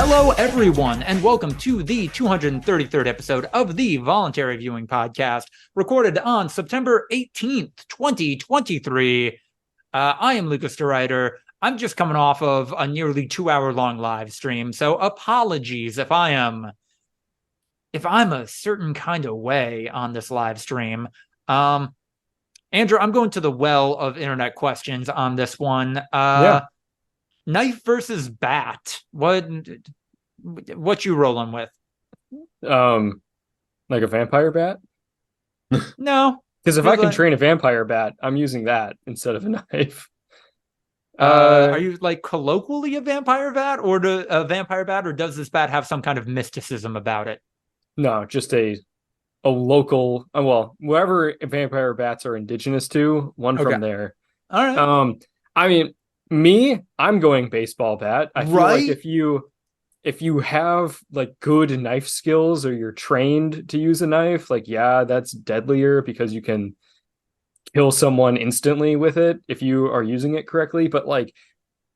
Hello, everyone, and welcome to the 233rd episode of the Voluntary Viewing podcast, recorded on September 18th, 2023. I am Lucas DeRuyter. I'm just coming off of a nearly 2-hour-long live stream, so apologies if I'm a certain kind of way on this live stream. Andrew, I'm going to the well of internet questions on this one. Knife versus bat. What you rolling with? Like a vampire bat? No. Because if I can train a vampire bat, I'm using that instead of a knife. Are you like colloquially a vampire bat, or does this bat have some kind of mysticism about it? No, just a local, wherever vampire bats are indigenous to, from there. All right. I mean, I'm going baseball bat. I feel like if you have like good knife skills or you're trained to use a knife, like, yeah, that's deadlier because you can kill someone instantly with it if you are using it correctly. But like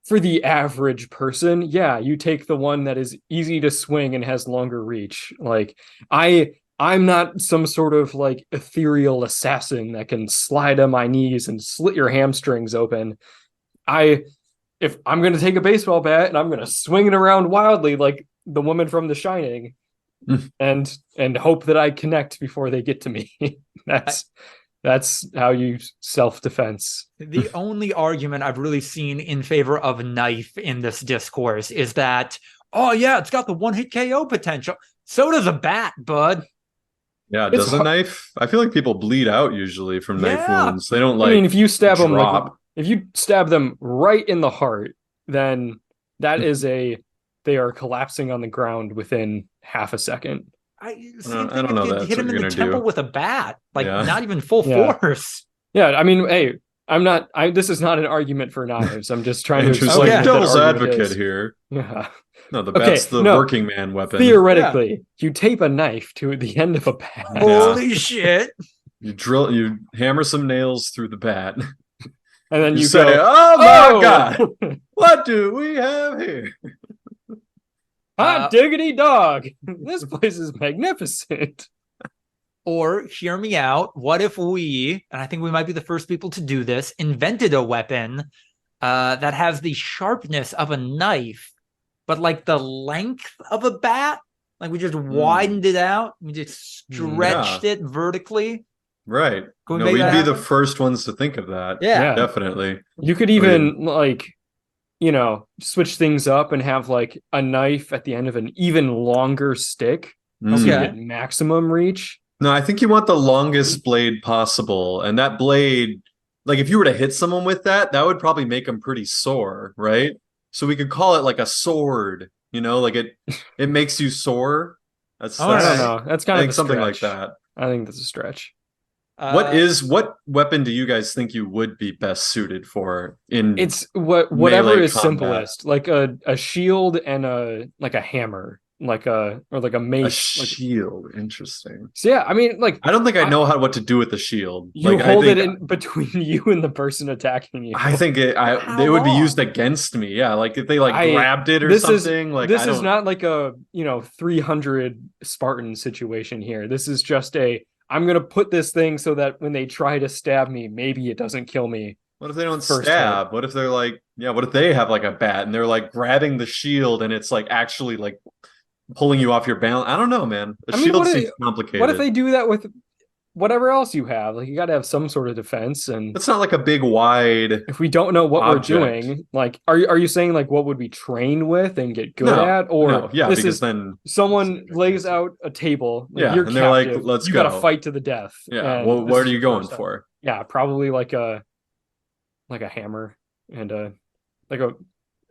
for the average person, yeah, you take the one that is easy to swing and has longer reach. Like I'm not some sort of like ethereal assassin that can slide on my knees and slit your hamstrings open. If I'm going to take a baseball bat and I'm going to swing it around wildly like the woman from The Shining and hope that I connect before they get to me. That's how you self-defense. The only argument I've really seen in favor of knife in this discourse is that, oh yeah, it's got the one-hit KO potential. So does a bat, bud. Yeah, does a knife? I feel like people bleed out usually from knife wounds. They don't like. I mean, if you stab them, if you stab them right in the heart, then they are collapsing on the ground within half a second. I don't know that hit him in the temple with a bat, not even full force. Yeah, I mean, hey, this is not an argument for knives. I'm just trying to explain devil's advocate here. Yeah. No, the bat's working man weapon. Theoretically, you tape a knife to the end of a bat. Holy shit! You hammer some nails through the bat, and then you say, go, "Oh my god, what do we have here?" Hot diggity dog! This place is magnificent. Or hear me out. What if we, and I think we might be the first people to do this, invented a weapon that has the sharpness of a knife, but like the length of a bat? Like we just widened it out. We just stretched it vertically. Right. We'd be the first ones to think of that. Yeah. Definitely. You could even switch things up and have like a knife at the end of an even longer stick. So you get maximum reach. No, I think you want the longest blade possible. And that blade, like if you were to hit someone with that would probably make them pretty sore, right? So we could call it like a sword, like it makes you sore. I don't know. That's kind of something like that. I think that's a stretch. What weapon do you guys think you would be best suited for in whatever is combat? Simplest, like a shield and a hammer, like a mace. A shield, interesting. So yeah, I mean, like I don't think I know what to do with the shield. You hold it in between you and the person attacking you. I think they would be used against me. Yeah, like if they grabbed it or something. This is not like a 300 Spartan situation here. This is just I'm going to put this thing so that when they try to stab me, maybe it doesn't kill me. What if they don't stab? What if they're what if they have like a bat and they're like grabbing the shield and it's like actually like pulling you off your balance? I don't know, man. Shield seems complicated. What if they do that with whatever else you have? Like you got to have some sort of defense, and it's not like a big wide. If we don't know what we're doing, like, are you saying like what would we train with and get good at, or because then someone lays out a table, you're and they're captive, like, let's go. You got to fight to the death. Yeah. Well, what are you going for? Yeah, probably like a hammer and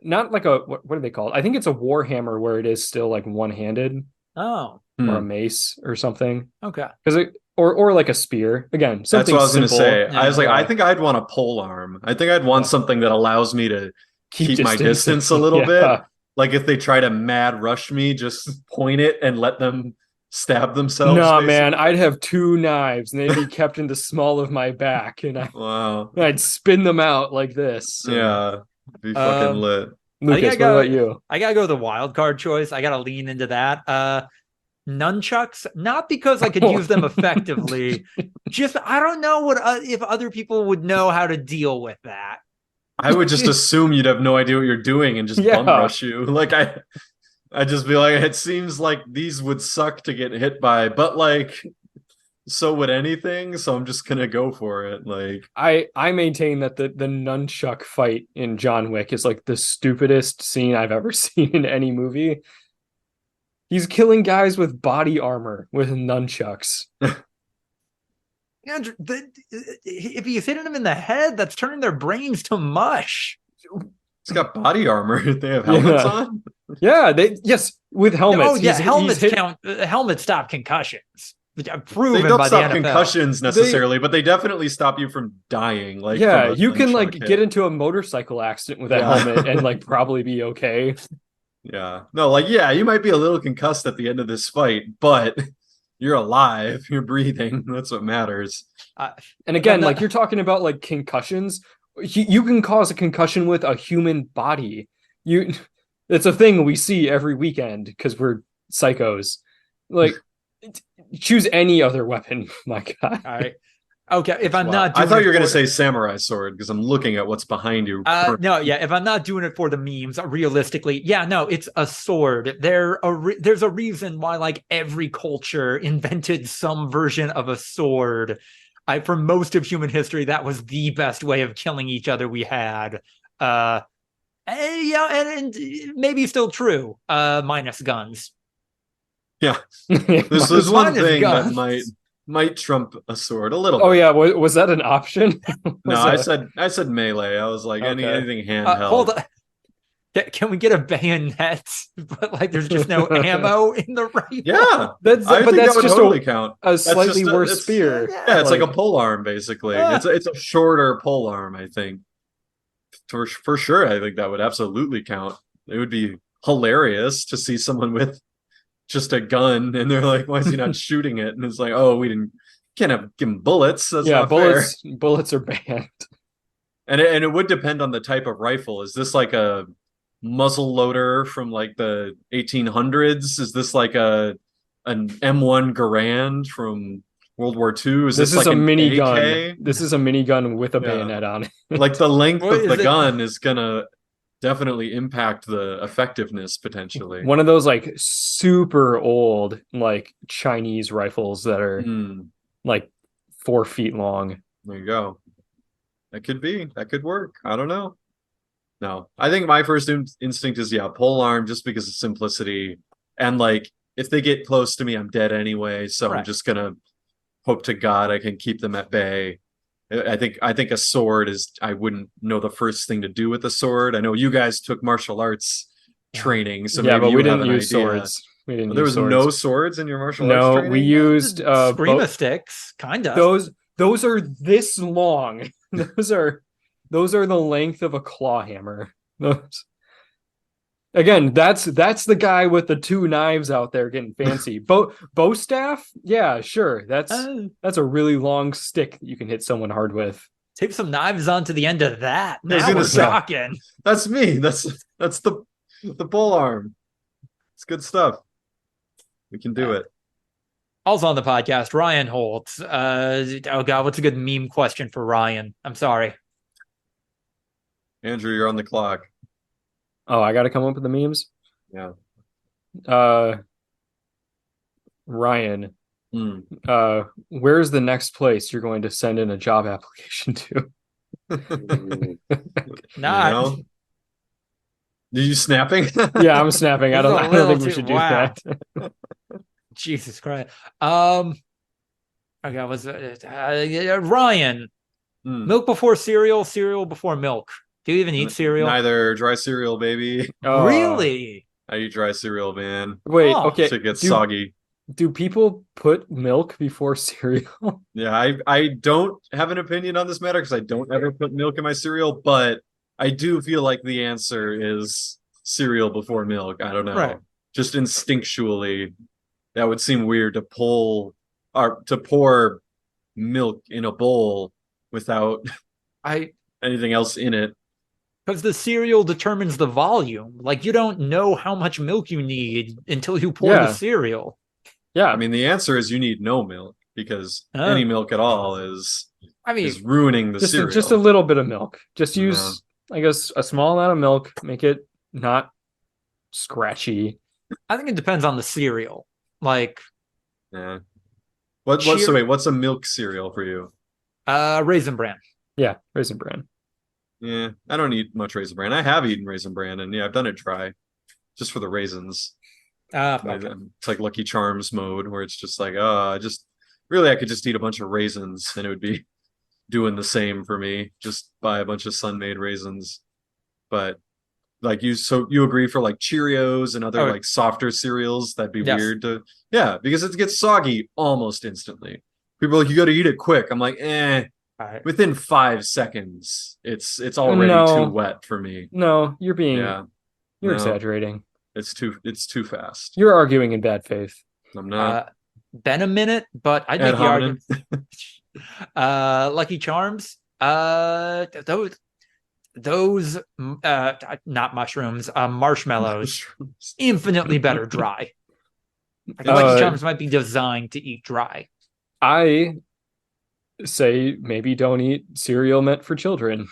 not like a what are they called? I think it's a war hammer where it is still like one-handed. Oh. Or a mace or something. Okay. Because or like a spear. Again, something. That's what I was going to say. Yeah. I was like, I think I'd want a pole arm. I think I'd want something that allows me to keep my distance a little bit. Like if they try to mad rush me, just point it and let them stab themselves. No, man, I'd have 2 knives and they'd be kept in the small of my back, and I'd spin them out like this. Yeah, be fucking lit. Lucas, what about you? I gotta go the wild card choice. I gotta lean into that. Nunchucks, not because I could use them effectively, just I don't know if other people would know how to deal with that. I would just assume you'd have no idea what you're doing and just bum rush you. Like I'd just be like, it seems like these would suck to get hit by, but like so would anything, so I'm just gonna go for it. Like I maintain that the nunchuck fight in John Wick is like the stupidest scene I've ever seen in any movie. He's killing guys with body armor with nunchucks. Andrew, if he's hitting them in the head, that's turning their brains to mush. It's got body armor. They have helmets on. Yeah, with helmets. Oh yeah, helmets count. Helmets stop concussions. Proven they don't by stop the NFL. concussions necessarily, but they definitely stop you from dying. Like you can like get into a motorcycle accident with a helmet and like probably be okay. Yeah, no, like you might be a little concussed at the end of this fight, but you're alive, you're breathing. That's what matters. And again, like you're talking about like concussions. You can cause a concussion with a human body. It's a thing we see every weekend because we're psychos. Like. Choose any other weapon, my God. All right. Okay, if I'm not doing I thought you were going to say samurai sword because I'm looking at what's behind you. No, if I'm not doing it for the memes, realistically, it's a sword. There's a reason why like every culture invented some version of a sword. For most of human history, that was the best way of killing each other we had. And maybe still true, minus guns. Yeah, there's one thing that might trump a sword a little bit. Oh yeah, was that an option? No, I said melee. I was like anything handheld. Hold on. Can we get a bayonet? But like, there's just no ammo in the rifle. Yeah, that's just totally count. A slightly worse spear. Yeah, it's like a pole arm basically. It's a shorter pole arm. I think for sure. I think that would absolutely count. It would be hilarious to see someone with just a gun and they're like, why is he not shooting it? And it's like, oh, can't give him bullets. That's not bullets fair. Bullets are banned. And it would depend on the type of rifle. Is this like a muzzle loader from like the 1800s? Is this like an M1 Garand from World War II? Is this like a minigun? This is a minigun with a bayonet on it. Like the length of the gun is gonna definitely impact the effectiveness potentially. One of those like super old like Chinese rifles that are like 4 feet long. There you go. That could work. I don't know. No, I think my first instinct is pole arm, just because of simplicity, and like if they get close to me, I'm dead anyway. So I'm just gonna hope to God I can keep them at bay. I think a sword is. I wouldn't know the first thing to do with a sword. I know you guys took martial arts training, so maybe but we didn't use swords. There was no swords in your martial arts training? No, we used Screama sticks, kind of. Those are this long. Those are the length of a claw hammer. Again, that's the guy with the 2 knives out there getting fancy. Bow staff? Yeah, sure. That's a really long stick that you can hit someone hard with. Tape some knives onto the end of that. Now we're talking. That's me. That's the pole arm. It's good stuff. We can do it. Also on the podcast, Ryan Holtz. Oh God, what's a good meme question for Ryan? I'm sorry. Andrew, you're on the clock. Oh, I got to come up with the memes? Yeah. Ryan, where's the next place you're going to send in a job application to? Not. Are you snapping? Yeah, I'm snapping. I don't think we should do that. Jesus Christ. Okay, was Ryan? Milk before cereal, cereal before milk. Do you even eat cereal? Neither. Dry cereal, baby. Really? I eat dry cereal, man. Wait, okay. So it gets soggy. Do people put milk before cereal? Yeah, I don't have an opinion on this matter because I don't ever put milk in my cereal, but I do feel like the answer is cereal before milk. I don't know. Right. Just instinctually, that would seem weird to pour milk in a bowl without anything else in it. Because the cereal determines the volume. Like, you don't know how much milk you need until you pour the cereal. Yeah. I mean, the answer is you need no milk, because any milk at all is ruining the cereal. Just a little bit of milk. Just use, I guess, a small amount of milk. Make it not scratchy. I think it depends on the cereal. Like, yeah. What's a milk cereal for you? Raisin Bran. Yeah, Raisin Bran. Yeah, I don't eat much Raisin Bran. I have eaten Raisin Bran, and I've done it dry, just for the raisins. Okay. It's like Lucky Charms mode, where it's just like, I could just eat a bunch of raisins, and it would be doing the same for me. Just buy a bunch of Sun-made raisins. But like you agree for like Cheerios and other like softer cereals, that'd be weird to, because it gets soggy almost instantly. People are like, you got to eat it quick. I'm like, within 5 seconds, it's already too wet for me. No, you're exaggerating. It's too fast. You're arguing in bad faith. I'm not. Been a minute, but I make the argument. Lucky Charms. Those not mushrooms, marshmallows, infinitely better dry. Lucky Charms might be designed to eat dry. I say maybe don't eat cereal meant for children.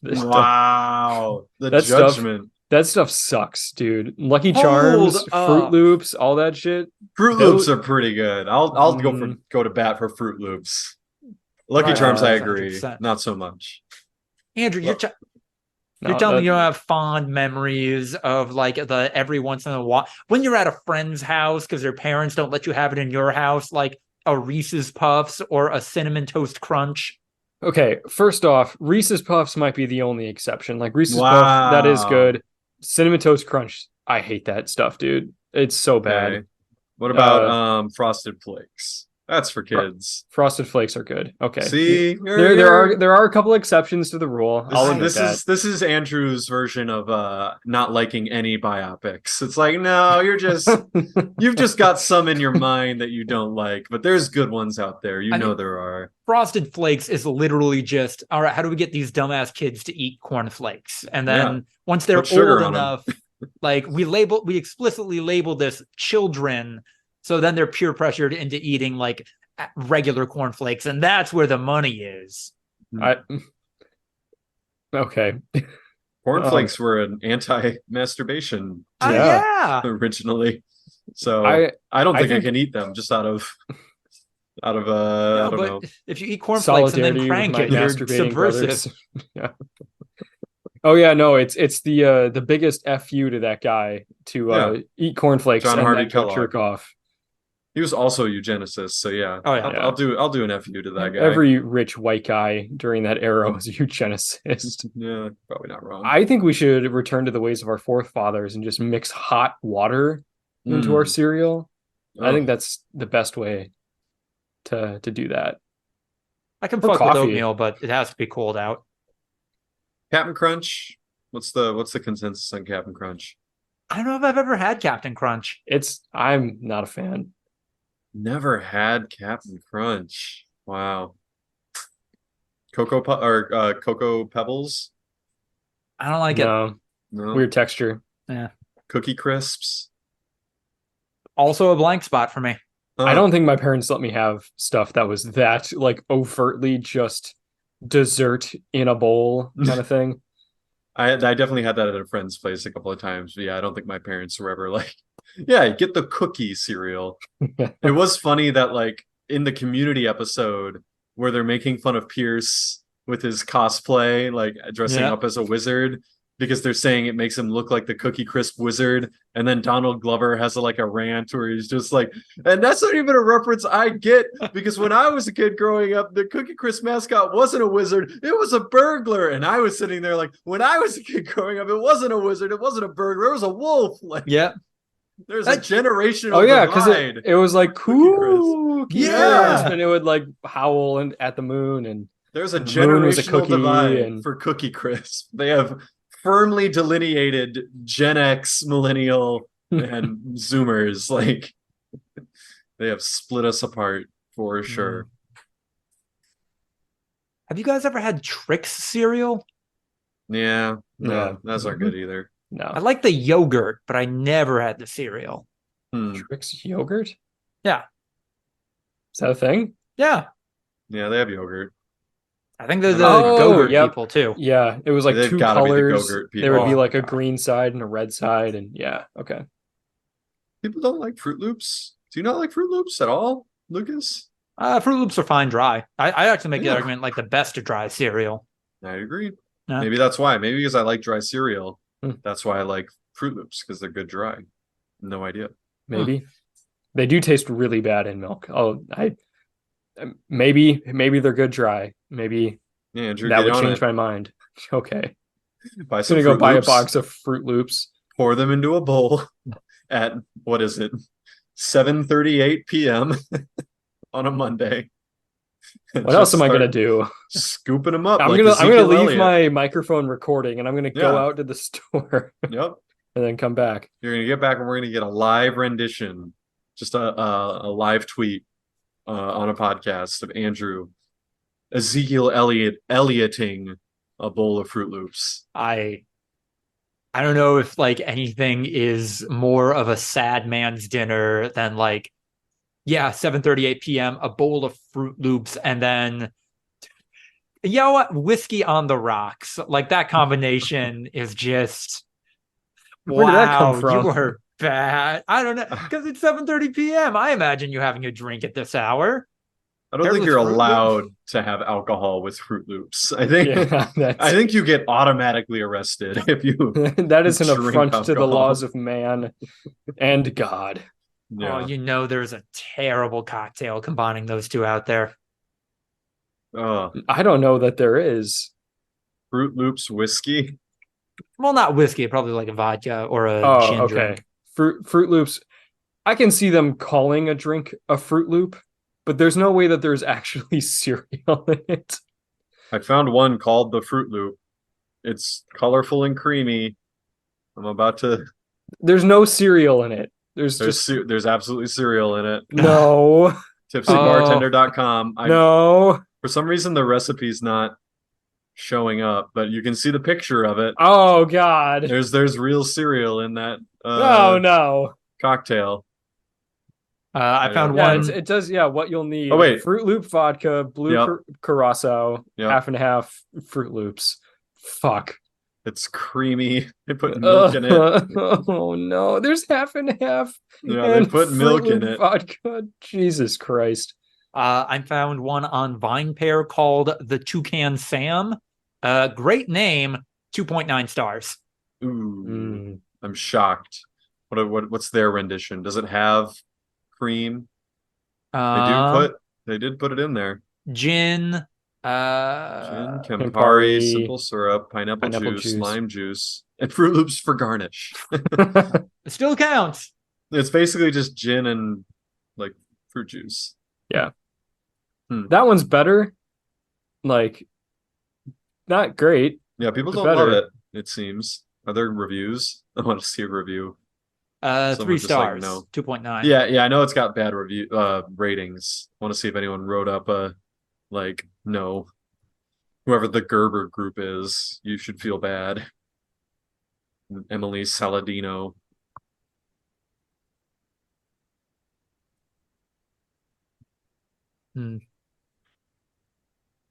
Wow, the judgment. That stuff sucks, dude. Lucky Charms, Fruit Loops, all that shit. Fruit Loops are pretty good. I'll go to bat for Fruit Loops. Lucky Charms, I agree. 100%. Not so much. Andrew, you're telling me you have fond memories of like the every once in a while when you're at a friend's house because their parents don't let you have it in your house, like a Reese's Puffs or a Cinnamon Toast Crunch. Okay, first off, Reese's Puffs might be the only exception. Like Reese's Puffs, that is good. Cinnamon Toast Crunch, I hate that stuff, dude. It's so bad. Okay. What about Frosted Flakes? That's for kids. Frosted Flakes are good. Okay. See, there are a couple exceptions to the rule. This is Andrew's version of not liking any biopics. It's like, no, you've just got some in your mind that you don't like, but there's good ones out there. I know there are. Frosted Flakes is literally just, all right, how do we get these dumbass kids to eat cornflakes? And then once they're old enough, like we explicitly label this children. So then they're peer pressured into eating like regular cornflakes, and that's where the money is. Okay. Cornflakes were an anti-masturbation originally. So I don't think I can eat them just out of I don't know. If you eat cornflakes and then crank it, you're subversive. Oh yeah, no, it's the biggest FU to that guy to eat cornflakes John and Harvey then jerk off. He was also a eugenicist, so I'll do an FU to that guy. Every rich white guy during that era was a eugenicist. Yeah, probably not wrong. I think we should return to the ways of our forefathers and just mix hot water into our cereal. I think that's the best way to do that. I can fuck with oatmeal, but it has to be cold out. Captain Crunch. What's the consensus on Captain Crunch? I don't know if I've ever had Captain Crunch. I'm not a fan. Never had Captain Crunch. Wow. Cocoa Pebbles? I don't like it. No. Weird texture. Yeah. Cookie Crisps? Also a blank spot for me. I don't think my parents let me have stuff that was that like overtly just dessert in a bowl kind of thing. I definitely had that at a friend's place a couple of times. But I don't think my parents were ever like, get the cookie cereal. It was funny that like in the Community episode where they're making fun of Pierce with his cosplay, like dressing up as a wizard, because they're saying it makes him look like the Cookie Crisp wizard. And then Donald Glover has a rant where he's just like, and that's not even a reference I get, because when I was a kid growing up, the Cookie Crisp mascot wasn't a wizard, it was a burglar. And I was sitting there like, when I was a kid growing up, it wasn't a wizard, it wasn't a burglar, it was a wolf. Like, there's a generational because it was like cool, and it would like howl at the moon, and there's a generational divide for Cookie Crisp. They have firmly delineated Gen X, millennial, and Zoomers. Like they have split us apart for sure. Have you guys ever had Trix cereal? Yeah, No, those aren't good either. No. I like the yogurt, but I never had the cereal. Trix yogurt? Yeah. Is that a thing? Yeah. Yeah, they have yogurt. I think they're the Go-Gurt people too. Yeah, it was like They've 2 gotta be the colors. Go-Gurt There would be people. like a green side and a red side, and yeah, okay. People don't like Fruit Loops. Do you not like Fruit Loops at all, Lucas? Fruit Loops are fine dry. I actually make the argument like the best dry cereal. I agree. Yeah. Maybe that's why. Maybe because I like dry cereal. Hmm. That's why I like Fruit Loops, because they're good dry. No idea. Maybe. They do taste really bad in milk. Oh, maybe they're good dry. Maybe Yeah, Andrew, that get would on change it. my mind. Okay. Buy I'm some gonna go Fruit buy Loops, a box of Fruit Loops. pour them into a bowl at, what is it, 7:38 p.m. on a Monday. What else am I gonna do? Scooping them up. I'm like gonna Ezekiel leave Elliott. my microphone recording, and I'm gonna go Yeah. out to the store Yep. and then come back. You're gonna get back, and we're gonna get a live rendition, just a live tweet on a podcast of Andrew Ezekiel Ellioting a bowl of Fruit Loops. I don't know if like anything is more of a sad man's dinner than like, yeah, 7:38 p.m. a bowl of Fruit Loops, and then you know what, whiskey on the rocks. Like that combination is just Where did that come wow. from? You are bad. I don't know, because it's 7:30 p.m. I imagine you having a drink at this hour. I don't think Hairless you're Fruit Loops? allowed to have alcohol with Fruit Loops. I think Yeah, I think you get automatically arrested if you. that is an drink affront to the alcohol. laws of man and God. Yeah. Oh, you know, there's a terrible cocktail combining those two out there. I don't know that there is. Fruit Loops whiskey. Well, not whiskey, probably like a vodka or a gin drink. Fruit Loops. I can see them calling a drink a Fruit Loop, but there's no way that there's actually cereal in it. I found one called the Fruit Loop. It's colorful and creamy. I'm about to. There's no cereal in it. There's absolutely cereal in it. no. Tipsybartender.com. No. For some reason, the recipe's not showing up, but you can see the picture of it. Oh God. There's real cereal in that Oh no. cocktail. I found Yeah, one. it does. Yeah, what you'll need. Oh, wait. Fruit Loop vodka, blue curacao, half and half Fruit Loops. Fuck. It's creamy. They put milk in it. Oh no, there's half and half. Yeah, they put milk in it. Vodka. Jesus Christ. I found one on VinePair called the Toucan Sam. Great name, 2.9 stars. Ooh, I'm shocked. What's their rendition? Does it have cream? They did put it in there. Gin, Campari, simple syrup, pineapple juice, lime juice, and Fruit Loops for garnish. It still counts. It's basically just gin and like fruit juice. Yeah. That one's better. Like, not great. Yeah, people don't love it, it seems. Are there reviews? I want to see a review. 3 stars, no. 2.9. Yeah, I know it's got bad ratings. I want to see if anyone wrote up no. Whoever the Gerber group is, you should feel bad. Emily Saladino.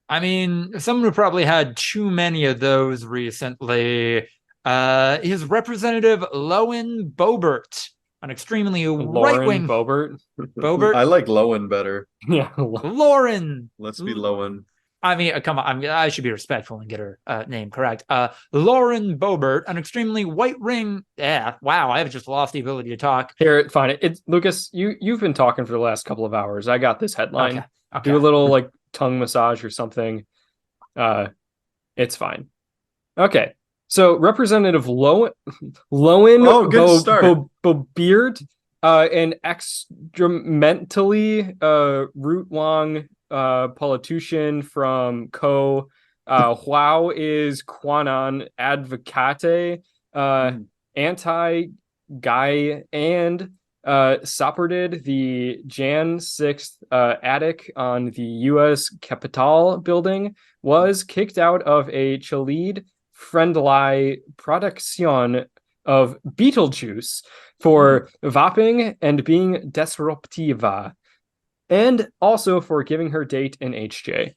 I mean, someone who probably had too many of those recently is Representative Lauren Boebert, an extremely right-wing Boebert. I like Lowen better. Yeah, Lauren. Let's be Lowen. I mean, come on. I should be respectful and get her name correct. Lauren Boebert, an extremely right-wing. Yeah, wow. I have just lost the ability to talk. Here, fine. It's Lucas. You've been talking for the last couple of hours. I got this headline. Okay. Do a little like tongue massage or something. It's fine. Okay. So Representative Lowen Boebert, an extramentally root-long politician from Huao is Quanon Advocate, anti-guy and supported the Jan 6th attic on the U.S. Capitol building, was kicked out of a Chalid friendly production of Beetlejuice for vaping and being disruptiva, and also for giving her date in HJ.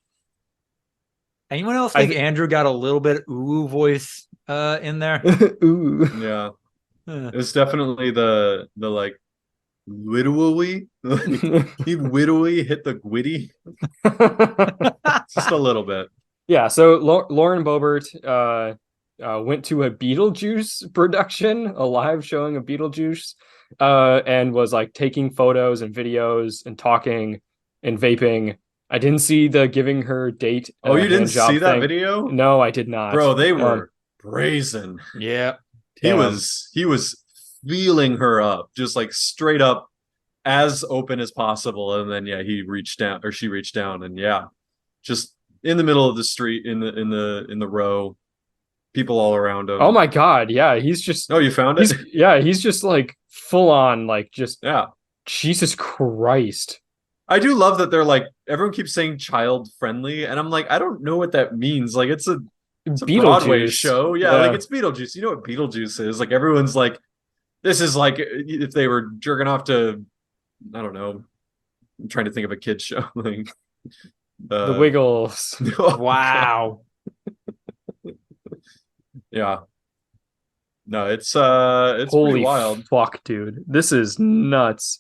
Anyone else think Andrew got a little bit ooh voice in there? Ooh. Yeah. It was definitely the like widowy. He widowy hit the gwitty. Just a little bit. Yeah, so Lauren Boebert went to a Beetlejuice production, a live showing of Beetlejuice, and was like taking photos and videos and talking and vaping. I didn't see the giving her date. Oh, you didn't see that thing. video? No, I did not. Bro, they were brazen. Yeah. He was feeling her up, just like straight up, as open as possible. And then he reached down, or she reached down, and just in the middle of the street, in the row, people all around him. Oh my god, yeah, he's just. Oh, you found it? He's just like full on, like just. Yeah. Jesus Christ. I do love that they're like, everyone keeps saying child friendly, and I'm like, I don't know what that means. Like, it's a Broadway show. Yeah, like it's Beetlejuice. You know what Beetlejuice is? Like, everyone's like, this is like if they were jerking off to, I don't know, I'm trying to think of a kid's show. Like, The Wiggles. Wow. Yeah. No, it's pretty wild. Fuck, dude. This is nuts.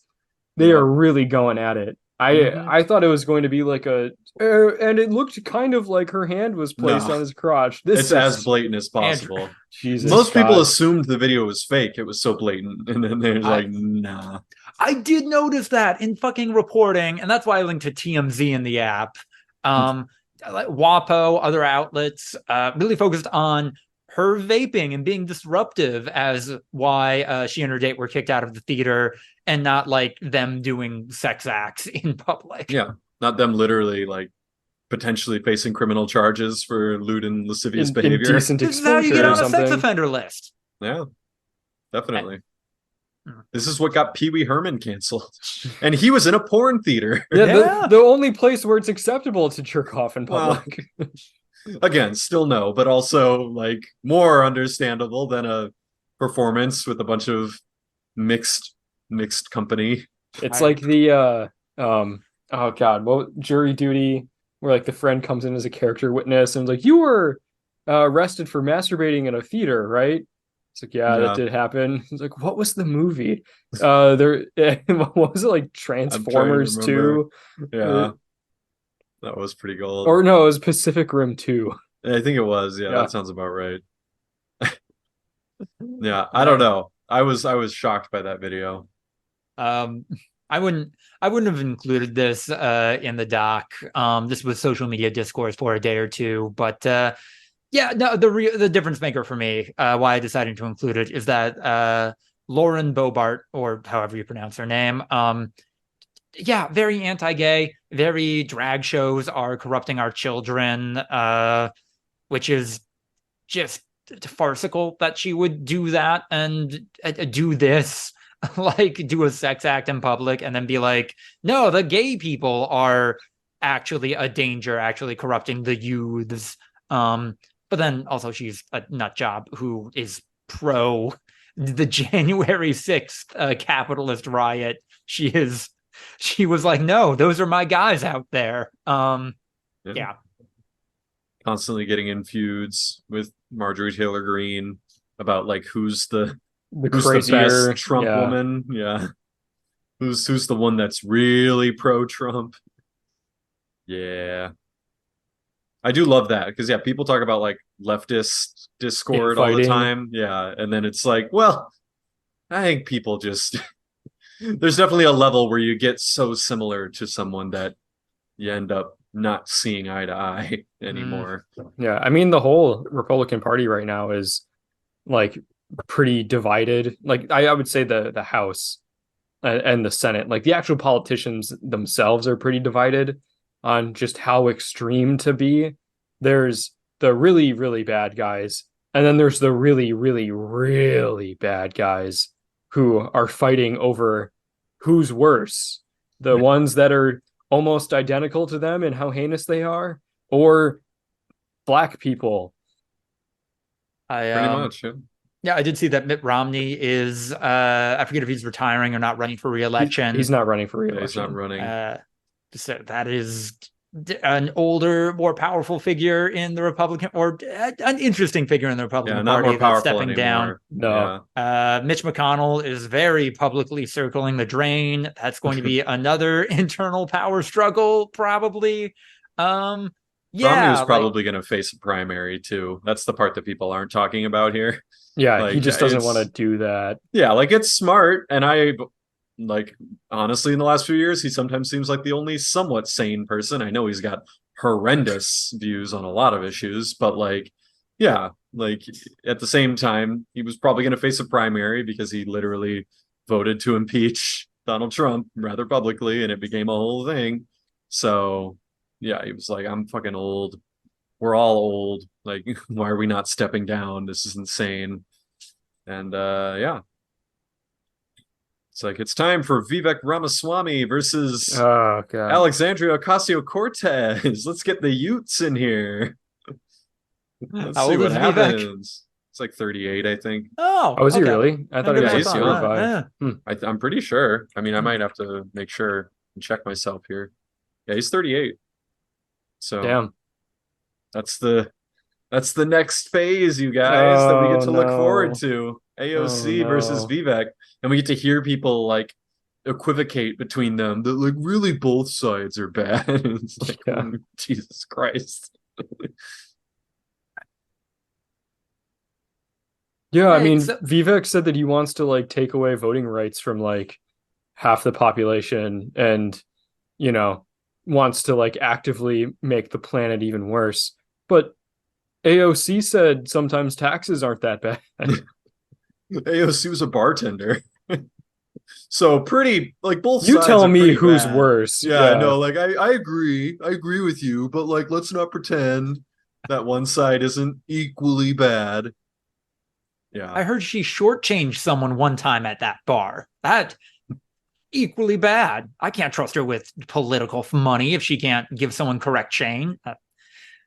They are really going at it. I thought it was going to be like and it looked kind of like her hand was placed on his crotch. It's as blatant as possible. Jesus, most people assumed the video was fake. It was so blatant, and then they're like, nah. I did notice that in fucking reporting, and that's why I linked to TMZ in the app. Like WAPO, other outlets, really focused on her vaping and being disruptive as why she and her date were kicked out of the theater, and not like them doing sex acts in public. Yeah, not them literally like potentially facing criminal charges for lewd and lascivious behavior. This is how you get on a sex offender list. Yeah, definitely. This is what got Pee Wee Herman canceled, and he was in a porn theater. Yeah, the only place where it's acceptable to jerk off in public. Again, still no, but also like more understandable than a performance with a bunch of mixed company. It's like the oh god, Jury Duty, where like the friend comes in as a character witness and like, you were arrested for masturbating in a theater, right? It's like, yeah, that did happen. It's like, what was the movie? What was it, like Transformers 2? Yeah. That was pretty gold. Or no, it was Pacific Rim 2. I think it was. Yeah, that sounds about right. Yeah, I don't know. I was shocked by that video. I wouldn't have included this in the doc. This was social media discourse for a day or two, but the difference maker for me, why I decided to include it, is that Lauren Boebert, or however you pronounce her name, very anti-gay, very drag shows are corrupting our children, which is just farcical that she would do that and do this, like do a sex act in public and then be like, no, the gay people are actually a danger, actually corrupting the youths. But then also she's a nut job who is pro the January 6th capitalist riot. She was like, no, those are my guys out there. Yeah. Constantly getting in feuds with Marjorie Taylor Greene about like who's the best Trump woman. Yeah. Who's the one that's really pro-Trump? Yeah. I do love that because people talk about like leftist discord all the time. Yeah. And then it's like, well, I think people just there's definitely a level where you get so similar to someone that you end up not seeing eye to eye anymore. Yeah, I mean the whole Republican Party right now is like pretty divided. Like I would say the House and the Senate, like the actual politicians themselves are pretty divided on just how extreme to be. There's the really, really bad guys, and then there's the really, really, really bad guys who are fighting over who's worse. The ones that are almost identical to them and how heinous they are, or black people Pretty much, yeah. Yeah, I did see that Mitt Romney is I forget if he's retiring or not running for re-election. He's not running for Yeah, re-election. he's not running. So that is an older, more powerful figure in the Republican, or an interesting figure in the Republican not Party more that's powerful stepping anymore. down. No. Mitch McConnell is very publicly circling the drain. That's going to be another internal power struggle, probably. Romney Yeah, was probably going to face a primary too. That's the part that people aren't talking about here. Yeah, Like, he just doesn't want to do that. Yeah, like it's smart, and I like honestly in the last few years he sometimes seems like the only somewhat sane person. I know he's got horrendous views on a lot of issues, but like yeah, like at the same time he was probably going to face a primary because he literally voted to impeach Donald Trump rather publicly and it became a whole thing. So yeah, he was like, I'm fucking old, we're all old, like why are we not stepping down? This is insane. And yeah, it's like it's time for Vivek Ramaswamy versus Alexandria Ocasio-Cortez. Let's get the Utes in here. Let's see what happens. It's like 38, I think. Oh, is he really? I thought he was he's young. 45. I'm pretty sure. I mean, I might have to make sure and check myself here. Yeah, he's 38. So damn, that's the next phase, you guys, that we get to look forward to. AOC versus Vivek, and we get to hear people like equivocate between them that like really both sides are bad. It's like, Jesus Christ. Yeah, I mean, Vivek said that he wants to like take away voting rights from like half the population, and wants to like actively make the planet even worse. But AOC said sometimes taxes aren't that bad. AOC was a bartender. So pretty like both you sides tell are me who's bad. worse. Yeah, no, like I agree with you, but like let's not pretend that one side isn't equally bad. Yeah, I heard she shortchanged someone one time at that bar. That equally bad. I can't trust her with political money if she can't give someone correct change.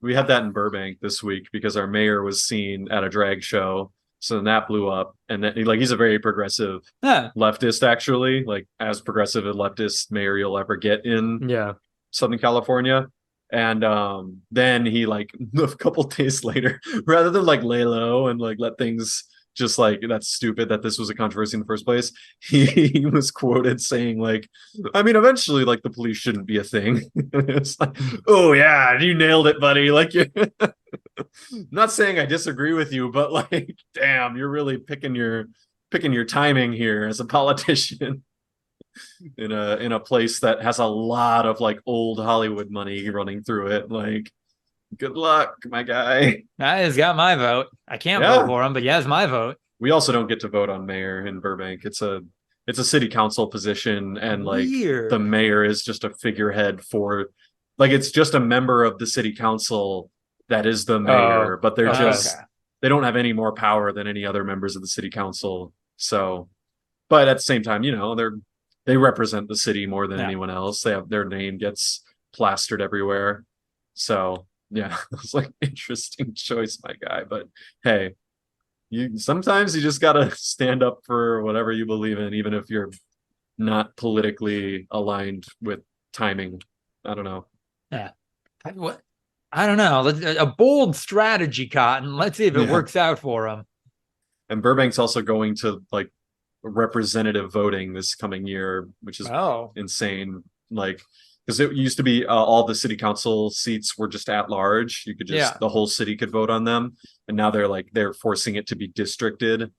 We had that in Burbank this week because our mayor was seen at a drag show. So then that blew up. And then like he's a very progressive leftist, actually, like as progressive a leftist mayor you'll ever get in Southern California. And then he like a couple days later, rather than like lay low and like let things just like that's stupid that this was a controversy in the first place, he was quoted saying like, I mean, eventually like the police shouldn't be a thing. It's like, oh yeah, you nailed it, buddy. Like you're not saying I disagree with you, but like damn, you're really picking your timing here as a politician in a place that has a lot of like old Hollywood money running through it. Like good luck, my guy. He's got my vote. I can't vote for him, but yeah, it's my vote. We also don't get to vote on mayor in Burbank. It's a city council position, and like the mayor is just a figurehead for, like it's just a member of the city council that is the mayor, but they're they don't have any more power than any other members of the city council. So, but at the same time, they represent the city more than anyone else. They have their name gets plastered everywhere. So yeah, it's like interesting choice, my guy. But hey, sometimes you just gotta stand up for whatever you believe in, even if you're not politically aligned with timing. I don't know. Yeah. I don't know. A bold strategy, Cotton. Let's see if it works out for him. And Burbank's also going to like representative voting this coming year, which is insane. Like, because it used to be all the city council seats were just at large. You could just the whole city could vote on them, and now they're forcing it to be districted.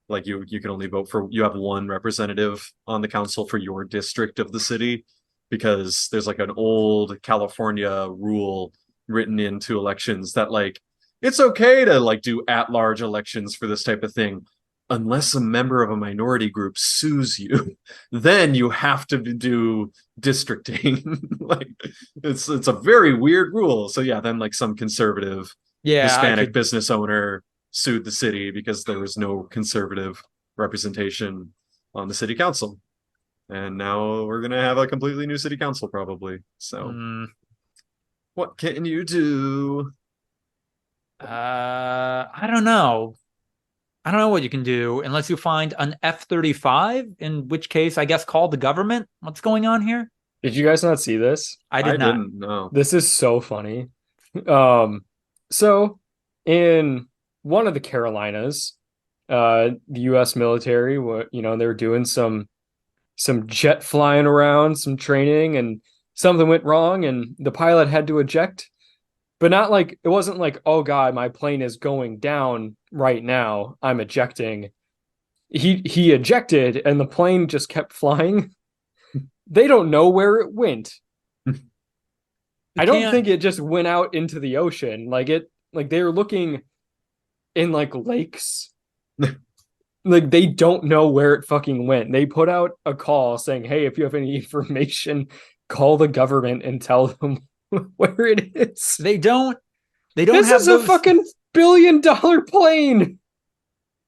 Like you can only vote for, you have one representative on the council for your district of the city, because there's like an old California rule written into elections that like it's okay to like do at-large elections for this type of thing, unless a member of a minority group sues you, then you have to do districting. Like it's a very weird rule. So yeah, then like some conservative Hispanic business owner sued the city because there was no conservative representation on the city council. And now we're gonna have a completely new city council probably. So what can you do? I don't know. I don't know what you can do unless you find an F-35, in which case, I guess, call the government. What's going on here? Did you guys not see this? I did not. Didn't know. This is so funny. So in one of the Carolinas, the U.S. military, they were doing some jet flying around, some training, and something went wrong, and the pilot had to eject. But not like, it wasn't like, oh God, my plane is going down right now, I'm ejecting. He ejected, and the plane just kept flying. They don't know where it went. I don't think it just went out into the ocean. Like they were looking in like lakes. Like they don't know where it fucking went. They put out a call saying, hey, if you have any information, call the government and tell them where it is. They don't this have is a fucking $1 billion plane.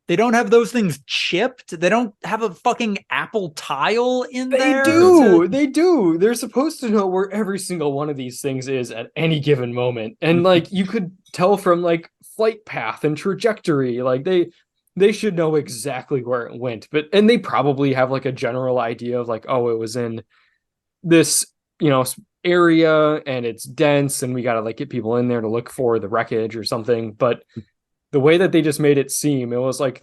They don't have those things chipped. They don't have a fucking Apple tile in there. They do. They're supposed to know where every single one of these things is at any given moment. And like you could tell from like flight path and trajectory. Like they should know exactly where it went. And they probably have like a general idea of like, oh, it was in this, area and it's dense and we got to like get people in there to look for the wreckage or something. But the way that they just made it seem, it was like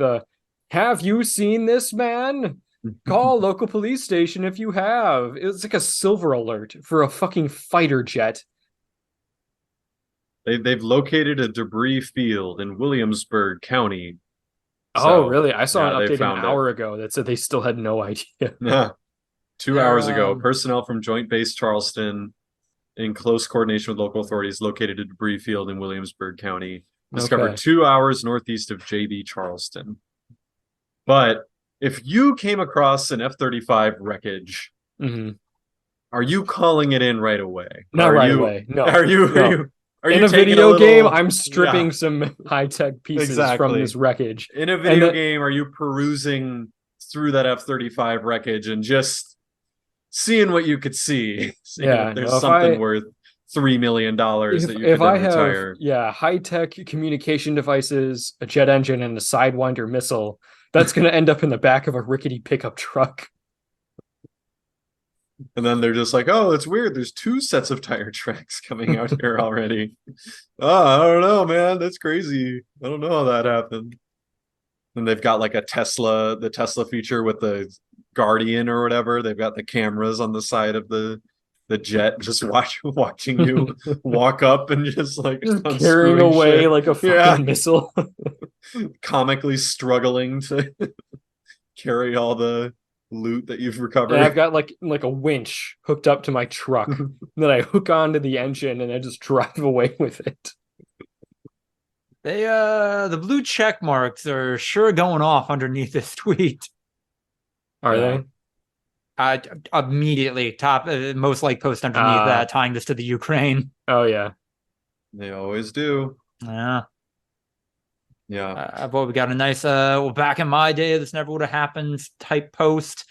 have you seen this man? Call local police station if you have. It was like a silver alert for a fucking fighter jet. They've located a debris field in Williamsburg County. Oh, really? I saw an update an hour ago that said they still had no idea. Yeah. 2 hours ago, personnel from Joint Base Charleston, in close coordination with local authorities, located a debris field in Williamsburg County, discovered 2 hours northeast of JB Charleston. But if you came across an F-35 wreckage, are you calling it in right away? Not right away. No. Are you in a video game, I'm stripping some high-tech pieces from this wreckage. In a video game, are you perusing through that F-35 wreckage and just seeing what you could see? If there's something worth $3 million that you could retire. High-tech communication devices, a jet engine, and a Sidewinder missile, that's going to end up in the back of a rickety pickup truck. And then they're just like, oh, it's weird. There's 2 sets of tire tracks coming out here already. Oh, I don't know, man. That's crazy. I don't know how that happened. And they've got like the Tesla feature with the Guardian or whatever. They've got the cameras on the side of the jet, just watching you walk up and just carrying away shit. Like a fucking missile. Comically struggling to carry all the loot that you've recovered. And I've got like a winch hooked up to my truck that I hook onto the engine and I just drive away with it. The blue check marks are sure going off underneath this tweet. Are they? Immediately top, most like post underneath that, tying this to the Ukraine. Oh yeah, they always do. Yeah. I've we got a nice back in my day this never would have happened type post.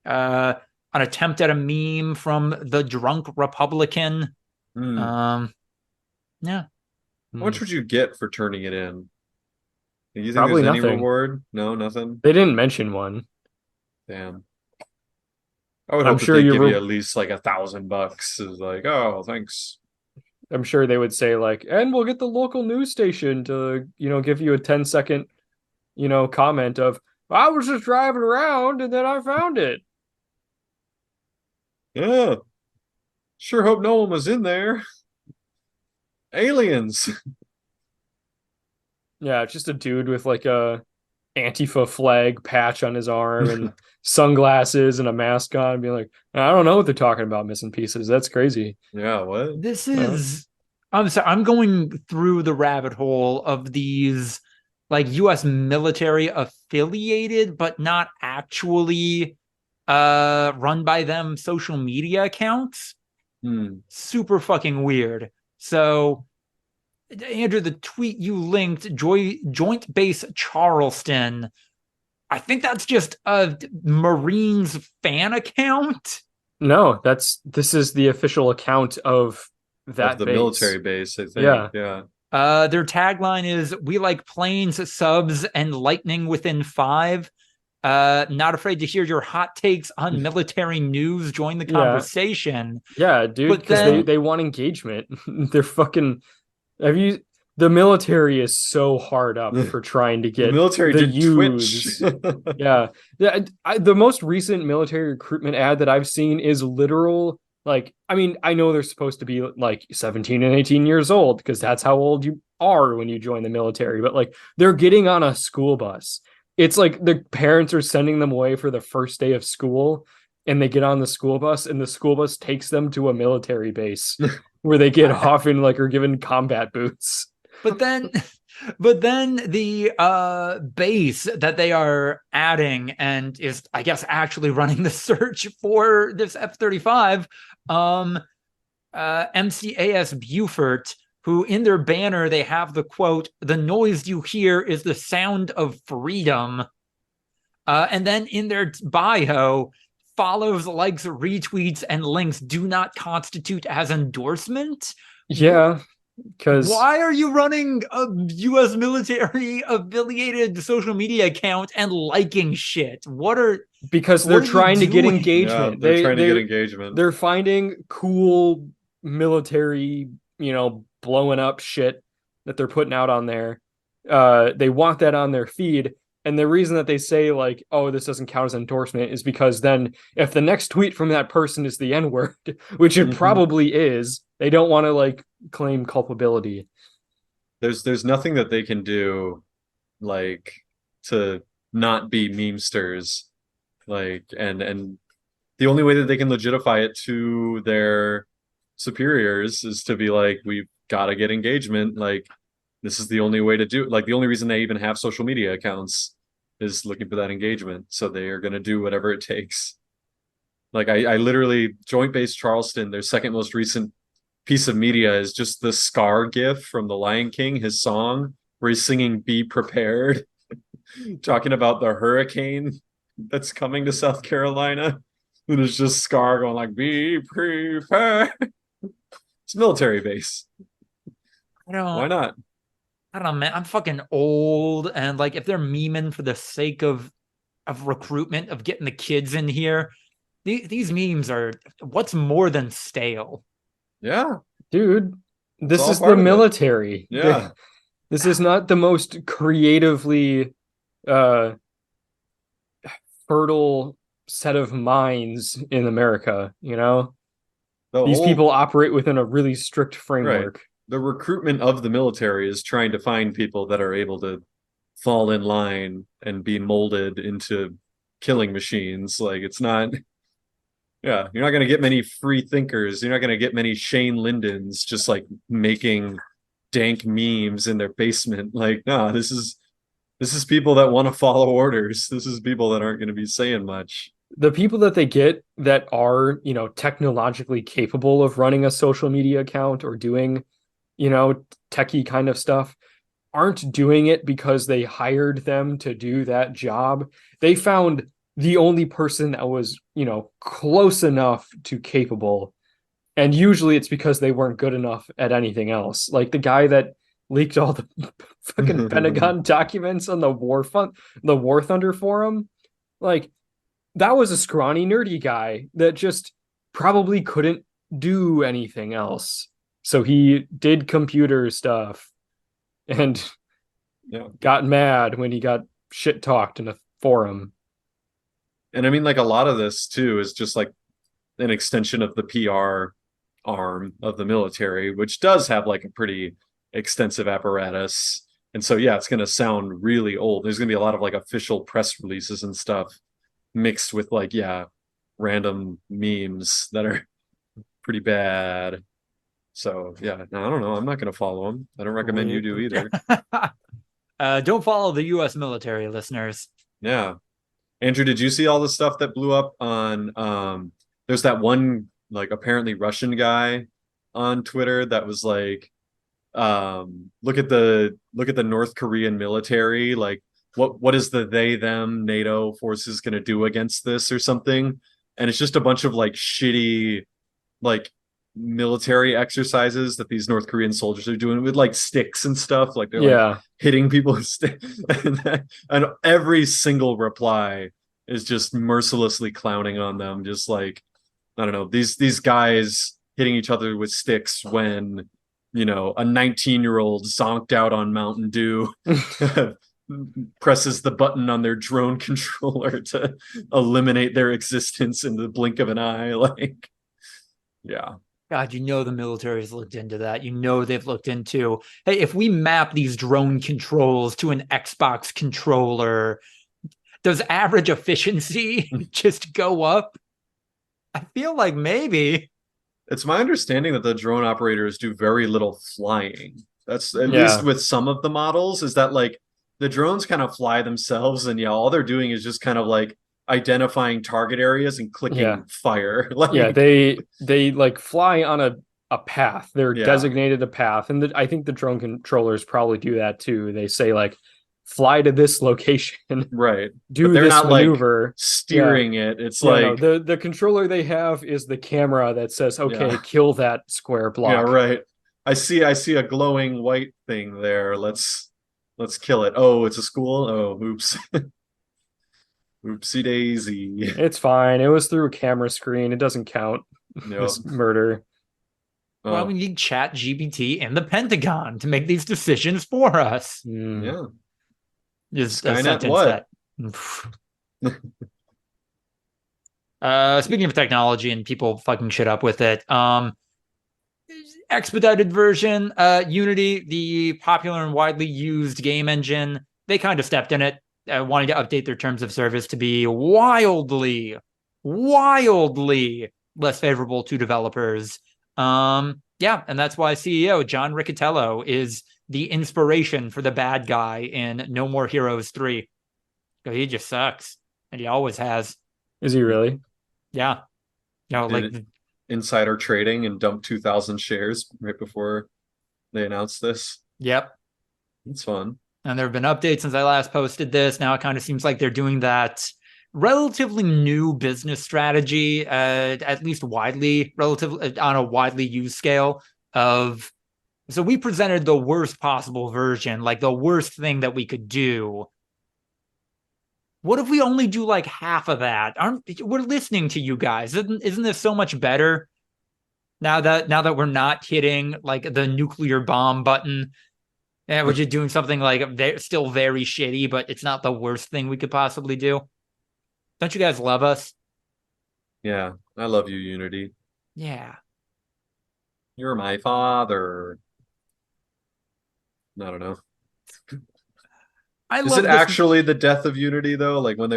An attempt at a meme from the drunk Republican. How much would you get for turning it in? Do you think Probably there's nothing. Any reward? No, nothing. They didn't mention one. Damn. I would hope that they give you at least like $1,000. Is like, oh, thanks. I'm sure they would say like, and we'll get the local news station to, give you a 10-second, comment of, I was just driving around and then I found it. Yeah. Sure hope no one was in there. Aliens. Yeah, it's just a dude with like a Antifa flag patch on his arm and sunglasses and a mask on, being like, I don't know what they're talking about, missing pieces. That's crazy. Yeah, what? This is I'm sorry, I'm going through the rabbit hole of these like US military affiliated but not actually run by them social media accounts. Super fucking weird. So Andrew, the tweet you linked, Joint Base Charleston, I think that's just a Marines fan account. No, this is the official account of that the base. Military base, I think. Yeah. Their tagline is, "We like planes, subs, and lightning within 5. Not afraid to hear your hot takes on military news. Join the conversation." Yeah, dude, because they want engagement. They're fucking. The military is so hard up for trying to get the military the did youths. Yeah. The most recent military recruitment ad that I've seen is literal. Like, I mean, I know they're supposed to be like 17 and 18 years old because that's how old you are when you join the military. But like, they're getting on a school bus. It's like the parents are sending them away for the first day of school, and they get on the school bus, and the school bus takes them to a military base where they get off and like are given combat boots. But then the base that they are adding and is, I guess, actually running the search for this F-35, MCAS Beaufort, who in their banner, they have the quote, "The noise you hear is the sound of freedom." And then in their bio, follows, likes, retweets, and links do not constitute as endorsement. Yeah. Because why are you running a U.S. military affiliated social media account and liking shit? Because they're trying to get engagement. Yeah, they're trying to get engagement. They're finding cool military, blowing up shit that they're putting out on there. They want that on their feed. And the reason that they say like, oh, this doesn't count as endorsement is because then if the next tweet from that person is the N-word, which it probably is, they don't want to like claim culpability. There's nothing that they can do like to not be memesters. Like, and the only way that they can legitify it to their superiors is to be like, we've got to get engagement. Like, this is the only way to do it. Like, the only reason they even have social media accounts is looking for that engagement. So they are going to do whatever it takes. Like, I literally, Joint Base Charleston, their second most recent piece of media is just the Scar gif from The Lion King, his song, where he's singing "Be Prepared," talking about the hurricane that's coming to South Carolina. And it's just Scar going like, "Be prepared." It's a military base. Why not? I don't know, man. I'm fucking old, and like, if they're memeing for the sake of recruitment, of getting the kids in here, these memes are what's more than stale. Yeah, dude, this is the military. Yeah, this is not the most creatively fertile set of minds in America. These people operate within a really strict framework. Right. The recruitment of the military is trying to find people that are able to fall in line and be molded into killing machines. Like, it's not, you're not going to get many free thinkers. You're not going to get many Shane Lindens just like making dank memes in their basement. Like, no, this is people that want to follow orders. This is people that aren't going to be saying much. The people that they get that are, technologically capable of running a social media account or doing techie kind of stuff aren't doing it because they hired them to do that job. They found the only person that was, close enough to capable. And usually it's because they weren't good enough at anything else. Like the guy that leaked all the fucking Pentagon documents on the War Thunder forum. Like, that was a scrawny, nerdy guy that just probably couldn't do anything else. So he did computer stuff and got mad when he got shit talked in a forum. And I mean, like, a lot of this too is just like an extension of the PR arm of the military, which does have like a pretty extensive apparatus. And so, it's going to sound really old. There's going to be a lot of like official press releases and stuff mixed with like, random memes that are pretty bad. So, no, I don't know. I'm not going to follow them. I don't recommend you do either. Don't follow the U.S. military, listeners. Yeah. Andrew, did you see all the stuff that blew up on, there's that one, like, apparently Russian guy on Twitter that was like, look at the North Korean military. Like, what is the them NATO forces going to do against this or something? And it's just a bunch of like shitty, like, military exercises that these North Korean soldiers are doing with like sticks and stuff. Like they're like hitting people with sticks. And every single reply is just mercilessly clowning on them. Just like, I don't know, these guys hitting each other with sticks when, you know, a 19-year-old zonked out on Mountain Dew presses the button on their drone controller to eliminate their existence in the blink of an eye. Like, yeah. God, you know the military's looked into that. You know they've looked into, hey, if we map these drone controls to an Xbox controller, does average efficiency just go up? I feel like maybe. It's my understanding that the drone operators do very little flying. That's at least with some of the models, is that like the drones kind of fly themselves, and all they're doing is just kind of like identifying target areas and clicking fire. Like, they like fly on a path. They're designated a path, and I think the drone controllers probably do that too. They say like, fly to this location, right? Do they're this not maneuver, like steering it. It's the controller they have is the camera that says, okay, kill that square block. Yeah, right. I see a glowing white thing there. Let's kill it. Oh, it's a school. Oh, oops. Oopsie daisy. It's fine. It was through a camera screen. It doesn't count. This murder. Well, we need ChatGPT and the Pentagon to make these decisions for us. Yeah. Just Skynet what? Speaking of technology and people fucking shit up with it, expedited version, Unity, the popular and widely used game engine, they kind of stepped in it, wanting to update their terms of service to be wildly less favorable to developers. And that's why CEO John Riccitiello is the inspiration for the bad guy in No More Heroes 3. He just sucks, and he always has. Is he really? Yeah. Like insider trading and dumped 2,000 shares right before they announced this. Yep. It's fun. And there have been updates since I last posted this. Now it kind of seems like they're doing that relatively new business strategy, at least on a widely used scale of, so we presented the worst possible version, like the worst thing that we could do. What if we only do like half of that? We're listening to you guys. Isn't this so much better? Now that we're not hitting like the nuclear bomb button, and we're just doing something like still very shitty, but it's not the worst thing we could possibly do. Don't you guys love us? Yeah, I love you, Unity. Yeah. You're my father. I don't know. Is it actually the death of Unity though? Like when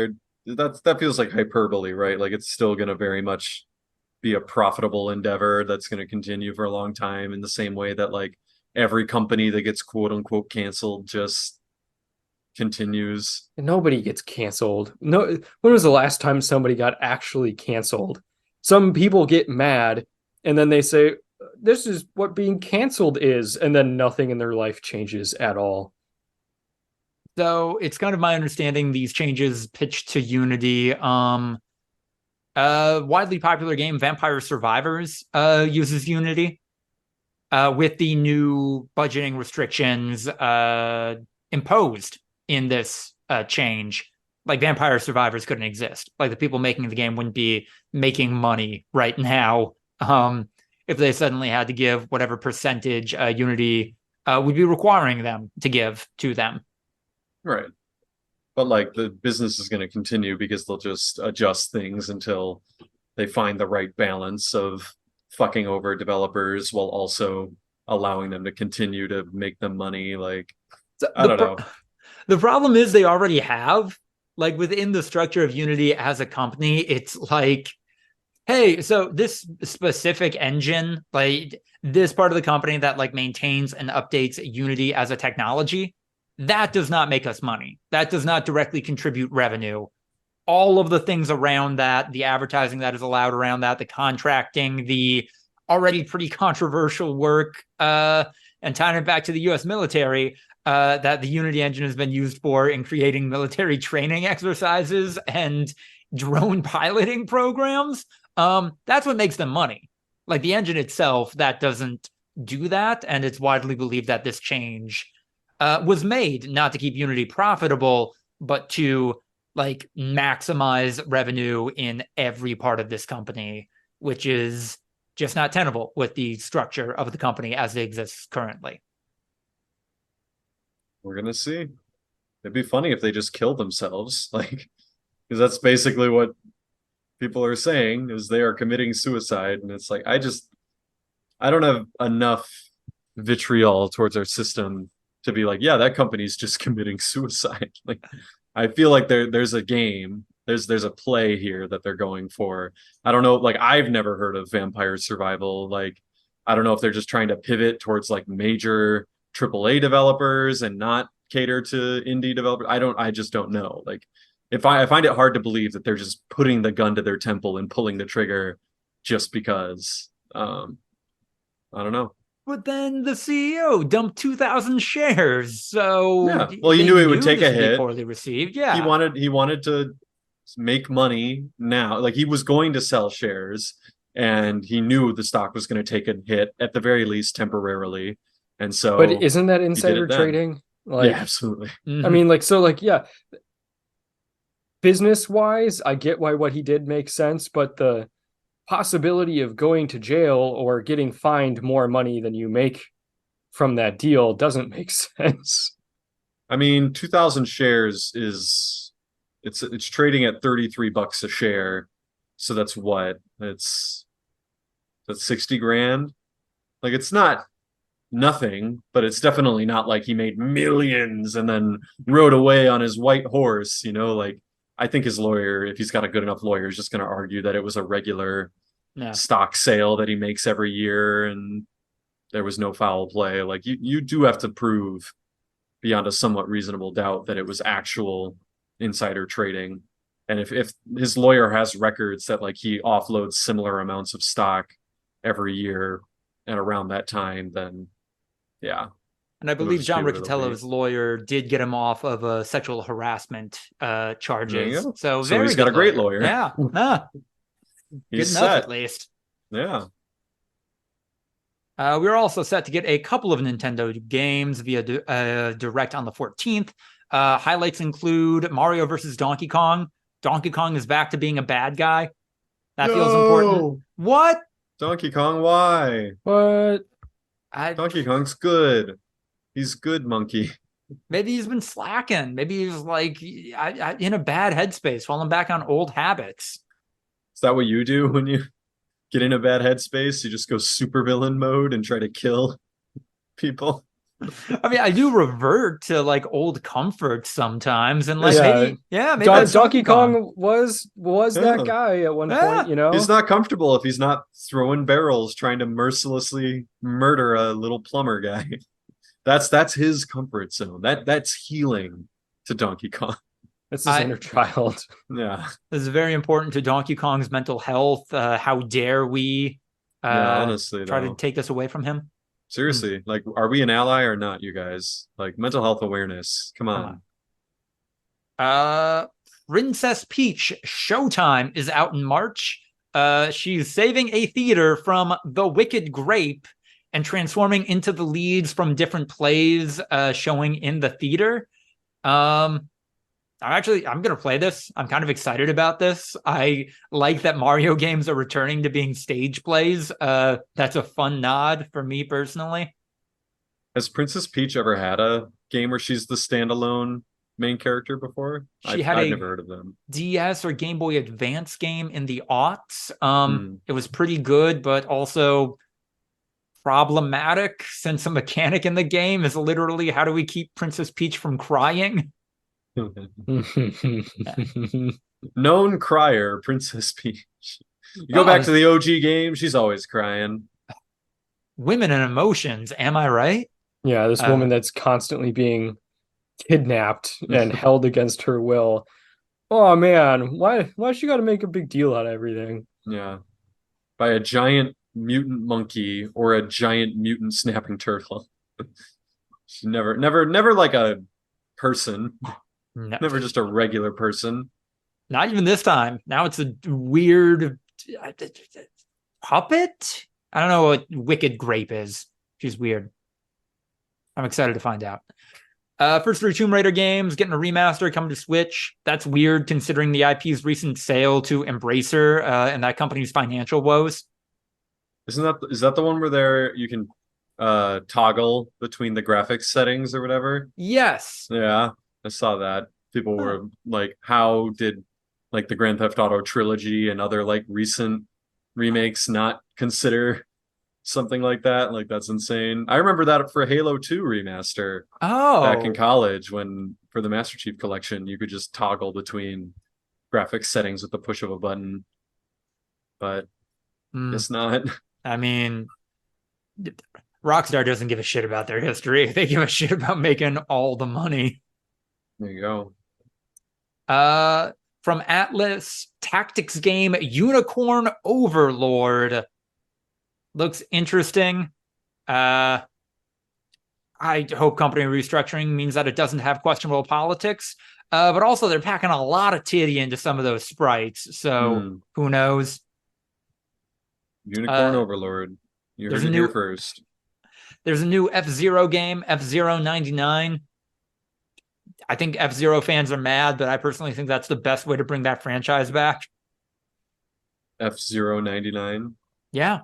that feels like hyperbole, right? Like it's still going to very much be a profitable endeavor that's going to continue for a long time, in the same way that like every company that gets quote unquote canceled just continues. Nobody gets canceled. No, when was the last time somebody got actually canceled? Some people get mad and then they say, this is what being canceled is, and then nothing in their life changes at all. So it's kind of my understanding these changes pitched to Unity. Widely popular game Vampire Survivors uses Unity with the new budgeting restrictions imposed in this change. Like Vampire Survivors couldn't exist. Like the people making the game wouldn't be making money right now if they suddenly had to give whatever percentage Unity would be requiring them to give to them. Right. But like the business is going to continue because they'll just adjust things until they find the right balance of fucking over developers while also allowing them to continue to make them money. Like, I don't know. The problem is they already have, like within the structure of Unity as a company, it's like, hey, so this specific engine, like this part of the company that like maintains and updates Unity as a technology, that does not make us money. That does not directly contribute revenue. All of the things around that, the advertising that is allowed around that, the contracting, the already pretty controversial work, and tying it back to the US military, that the Unity engine has been used for in creating military training exercises and drone piloting programs. That's what makes them money. Like the engine itself, that doesn't do that. And it's widely believed that this change was made not to keep Unity profitable, but to like maximize revenue in every part of this company, which is just not tenable with the structure of the company as it exists currently. We're gonna see. It'd be funny if they just kill themselves, like, because that's basically what people are saying is they are committing suicide, and it's like I don't have enough vitriol towards our system to be like, yeah, that company's just committing suicide. Like, I feel like there's a game, there's a play here that they're going for. I don't know, like I've never heard of Vampire Survival. Like, I don't know if they're just trying to pivot towards like major AAA developers and not cater to indie developers. I just don't know. Like, I find it hard to believe that they're just putting the gun to their temple and pulling the trigger just because. I don't know. But then the CEO dumped 2,000 shares, so yeah. Well, he knew it would take a hit. Poorly received. Yeah, he wanted to make money now. Like he was going to sell shares, and he knew the stock was going to take a hit at the very least temporarily. And so, but isn't that insider trading? Like, yeah, absolutely. I mean, like, so, like, yeah. Business wise, I get why what he did makes sense, but the possibility of going to jail or getting fined more money than you make from that deal doesn't make sense. I mean, 2,000 shares is it's trading at $33 a share. So that's what? That's 60 grand. Like, it's not nothing, but it's definitely not like he made millions and then rode away on his white horse, you know. Like, I think his lawyer, if he's got a good enough lawyer, is just going to argue that it was a regular stock sale that he makes every year and there was no foul play. Like, you do have to prove beyond a somewhat reasonable doubt that it was actual insider trading. And if his lawyer has records that like he offloads similar amounts of stock every year and around that time, then yeah. And I believe John Riccatello's lawyer did get him off of sexual harassment charges. So he's got a great lawyer. Yeah. He's good enough, at least. Yeah. We're also set to get a couple of Nintendo games via Direct on the 14th. Highlights include Mario versus Donkey Kong. Donkey Kong is back to being a bad guy. That feels important. What? Donkey Kong, why? What? Donkey Kong's good. He's good, monkey. Maybe he's been slacking. Maybe he's like in a bad headspace, falling back on old habits. Is that what you do when you get in a bad headspace? You just go supervillain mode and try to kill people? I mean, I do revert to like old comforts sometimes, and like maybe Donkey Kong was that guy at one point. You know, he's not comfortable if he's not throwing barrels trying to mercilessly murder a little plumber guy. That's his comfort zone. That's healing to Donkey Kong. That's his inner child. Yeah, this is very important to Donkey Kong's mental health. How dare we? Honestly, try to take this away from him. Seriously, like, are we an ally or not, you guys? Like, mental health awareness. Come on. Princess Peach Showtime is out in March. She's saving a theater from the Wicked Grape and transforming into the leads from different plays showing in the theater. I'm going to play this. I'm kind of excited about this. I like that Mario games are returning to being stage plays. That's a fun nod for me personally. Has Princess Peach ever had a game where she's the standalone main character before? I've never heard of them. DS or Game Boy Advance game in the aughts. It was pretty good, but also problematic since a mechanic in the game is literally how do we keep Princess Peach from crying? Known crier, Princess Peach. You go back to the OG game, she's always crying. Women and emotions, am I right? Yeah, this woman that's constantly being kidnapped and held against her will. Oh man, why she got to make a big deal out of everything? Yeah, by a giant mutant monkey or a giant mutant snapping turtle. She never like a person. No. Never just a regular person. Not even this time. Now it's a weird puppet. I don't know what Wicked Grape is. She's weird. I'm excited to find out. First 3 Tomb Raider games getting a remaster coming to Switch. That's weird considering the IP's recent sale to Embracer and that company's financial woes. Is that the one where you can toggle between the graphics settings or whatever? Yes. Yeah, I saw that. People were like, how did like the Grand Theft Auto trilogy and other like recent remakes not consider something like that? Like, that's insane. I remember that for Halo 2 remaster back in college, when for the Master Chief Collection you could just toggle between graphics settings with the push of a button, but it's not. I mean, Rockstar doesn't give a shit about their history. They give a shit about making all the money. There you go. From Atlas, tactics game Unicorn Overlord. Looks interesting. I hope company restructuring means that it doesn't have questionable politics. But also they're packing a lot of titty into some of those sprites. So who knows? Unicorn Overlord. You heard it here first. There's a new F-Zero game, F-Zero 99. I think F-Zero fans are mad, but I personally think that's the best way to bring that franchise back. F-Zero 99? Yeah.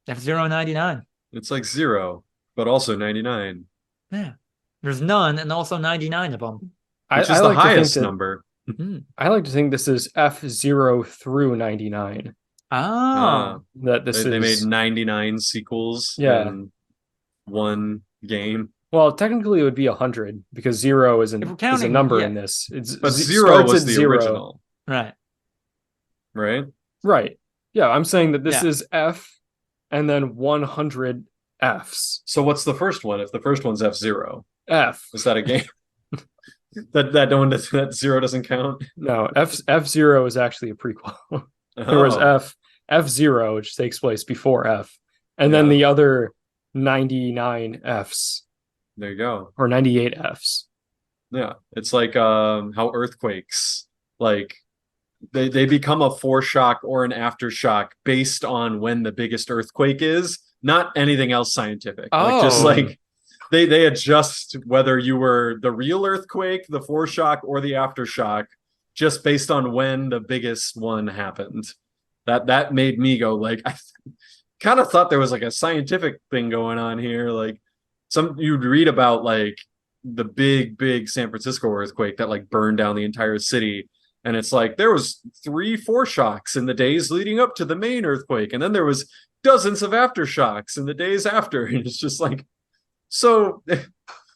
F-Zero 99. It's like 0, but also 99. Yeah. There's none and also 99 of them. Which is the highest number. I like to think this is F-Zero through 99. Oh. They made 99 sequels in one game. Well, technically it would be 100 because 0 is a number in this. But 0 was the original. Right. Right. Yeah, I'm saying that this is F and then 100 Fs. So what's the first one? If the first one's F-Zero. F. Is that a game? that 0 doesn't count? No, F-Zero is actually a prequel. There was F-Zero, which takes place before F. And then the other 99 Fs. There you go. Or 98 Fs. Yeah. It's like how earthquakes, like they become a foreshock or an aftershock based on when the biggest earthquake is, not anything else scientific. Like, just like they adjust whether you were the real earthquake, the foreshock, or the aftershock, just based on when the biggest one happened. That made me go like, I kind of thought there was like a scientific thing going on here. Like you'd read about like the big San Francisco earthquake that like burned down the entire city. And it's like there was 3 foreshocks in the days leading up to the main earthquake. And then there was dozens of aftershocks in the days after. And it's just like, so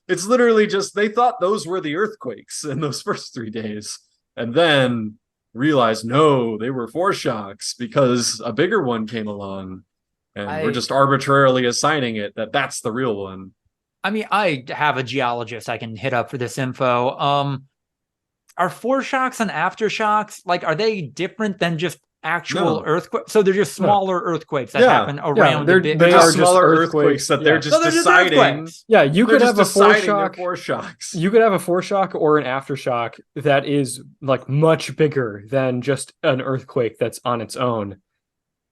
it's literally just, they thought those were the earthquakes in those first 3 days. And then realized, no, they were foreshocks because a bigger one came along. And we're just arbitrarily assigning it that's the real one. I mean, I have a geologist I can hit up for this info. Are foreshocks and aftershocks, like, are they different than just actual earthquakes? So they're just smaller earthquakes that happen around they're just smaller earthquakes that they're just deciding. Yeah, you could have a foreshock. Foreshocks. You could have a foreshock or an aftershock that is like much bigger than just an earthquake that's on its own.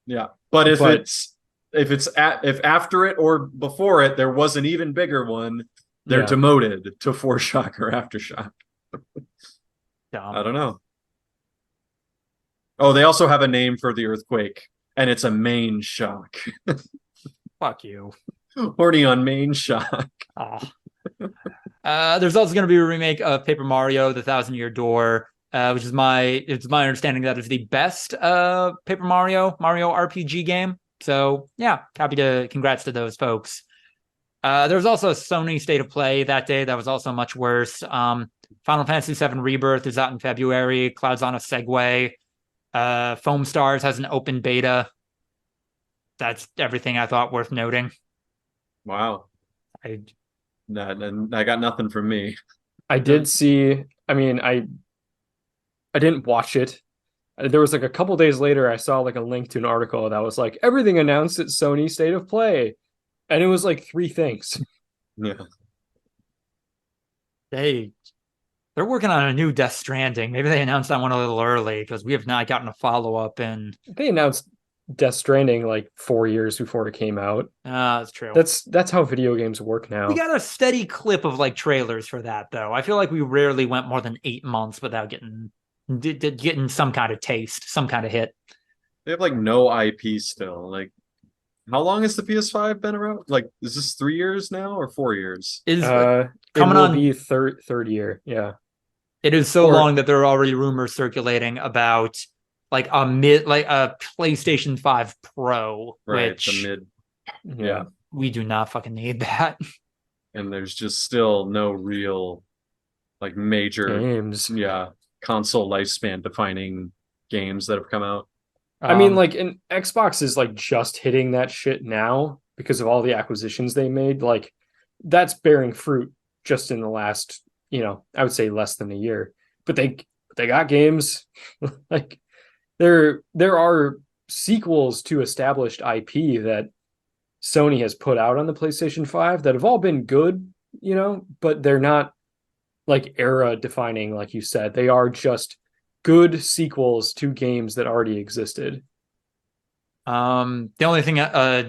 Yeah, but if after it or before it there was an even bigger one, they're demoted to foreshock or aftershock. I don't know. Oh, they also have a name for the earthquake, and it's a main shock. Fuck you. Horny on main shock. There's also going to be a remake of Paper Mario: The Thousand Year Door, which is it's my understanding that is the best Paper Mario RPG game. So yeah, congrats to those folks. There was also a Sony State of Play that day that was also much worse. Final Fantasy VII Rebirth is out in February. Cloud's on a Segway. Foam Stars has an open beta. That's everything I thought worth noting. Wow. I got nothing from me. I did see, I mean, I didn't watch it. There was like a couple days later, I saw like a link to an article that was like, everything announced at Sony State of Play. And it was like 3 things. Yeah. They're working on a new Death Stranding. Maybe they announced that one a little early because we have not gotten a follow-up. And they announced Death Stranding like 4 years before it came out. That's true. That's how video games work now. We got a steady clip of like trailers for that, though. I feel like we rarely went more than 8 months without getting some kind of taste, some kind of hit. They have like no IP still. Like, how long has the PS5 been around? Like, is this 3 years now or 4 years? Is it coming will on be third year. Yeah. It is so long that there are already rumors circulating about like a PlayStation 5 Pro, Right, which the mid. Yeah. We do not fucking need that. And there's just still no real like major games. Yeah. Console lifespan defining games that have come out. I mean, like, and Xbox is like just hitting that shit now because of all the acquisitions they made. Like, that's bearing fruit just in the last, I would say less than a year. But they got games. Like, there are sequels to established IP that Sony has put out on the PlayStation 5 that have all been good, but they're not like era defining, like you said. They are just good sequels to games that already existed. The only thing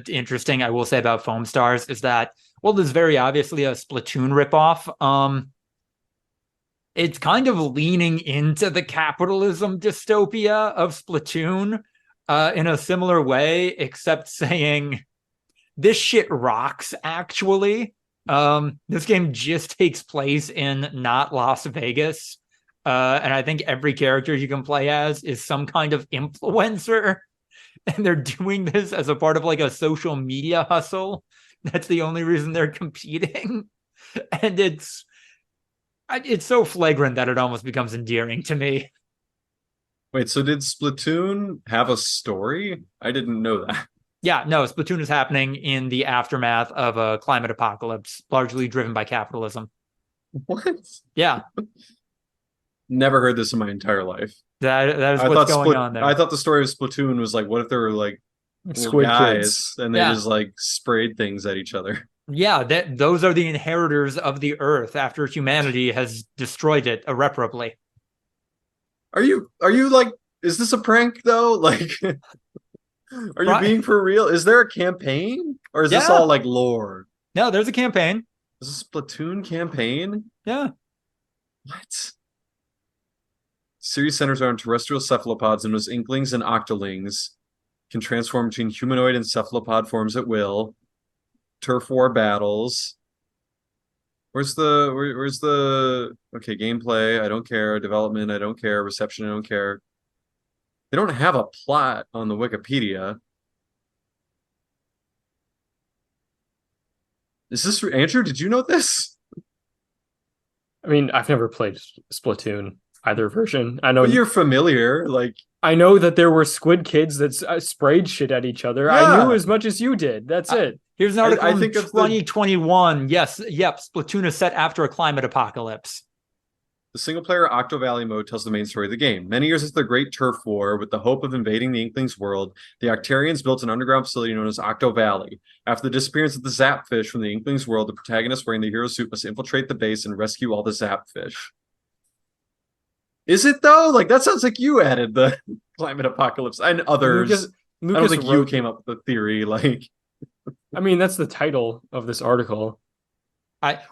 interesting I will say about Foam Stars is that, well, there's very obviously a Splatoon ripoff. It's kind of leaning into the capitalism dystopia of Splatoon in a similar way, except saying this shit rocks, actually. This game just takes place in not Las Vegas. And I think every character you can play as is some kind of influencer. And they're doing this as a part of like a social media hustle. That's the only reason they're competing. And it's so flagrant that it almost becomes endearing to me. Wait, so did Splatoon have a story? I didn't know that. Yeah, no, Splatoon is happening in the aftermath of a climate apocalypse, largely driven by capitalism. What? Yeah. Never heard this in my entire life. That is what's going on there. I thought the story of Splatoon was like, what if there were like squid guys kids and they just like sprayed things at each other? Yeah, those are the inheritors of the Earth after humanity has destroyed it irreparably. Are you like, is this a prank though? Like, are you being for real? Is there a campaign or is this all like lore? No, there's a campaign. Is this a Splatoon campaign? Yeah. What? Series centers around terrestrial cephalopods in which inklings and octolings can transform between humanoid and cephalopod forms at will. Turf war battles. Where's the okay, gameplay? I don't care. Development, I don't care. Reception, I don't care. They don't have a plot on the Wikipedia. Is this Andrew? Did you know this? I mean, I've never played Splatoon either version. I know you're familiar. Like, I know that there were squid kids that sprayed shit at each other. Yeah. I knew as much as you did. That's it. Here's an article from 2021. Splatoon is set after a climate apocalypse. The single-player Octo Valley mode tells the main story of the game. Many years after the Great Turf War, with the hope of invading the Inklings' world, the Octarians built an underground facility known as Octo Valley. After the disappearance of the Zapfish from the Inklings' world, the protagonist wearing the hero suit must infiltrate the base and rescue all the Zapfish. Is it though? Like, that sounds like you added the climate apocalypse and others. Lucas I don't think you came up with the theory. Like, I mean, that's the title of this article.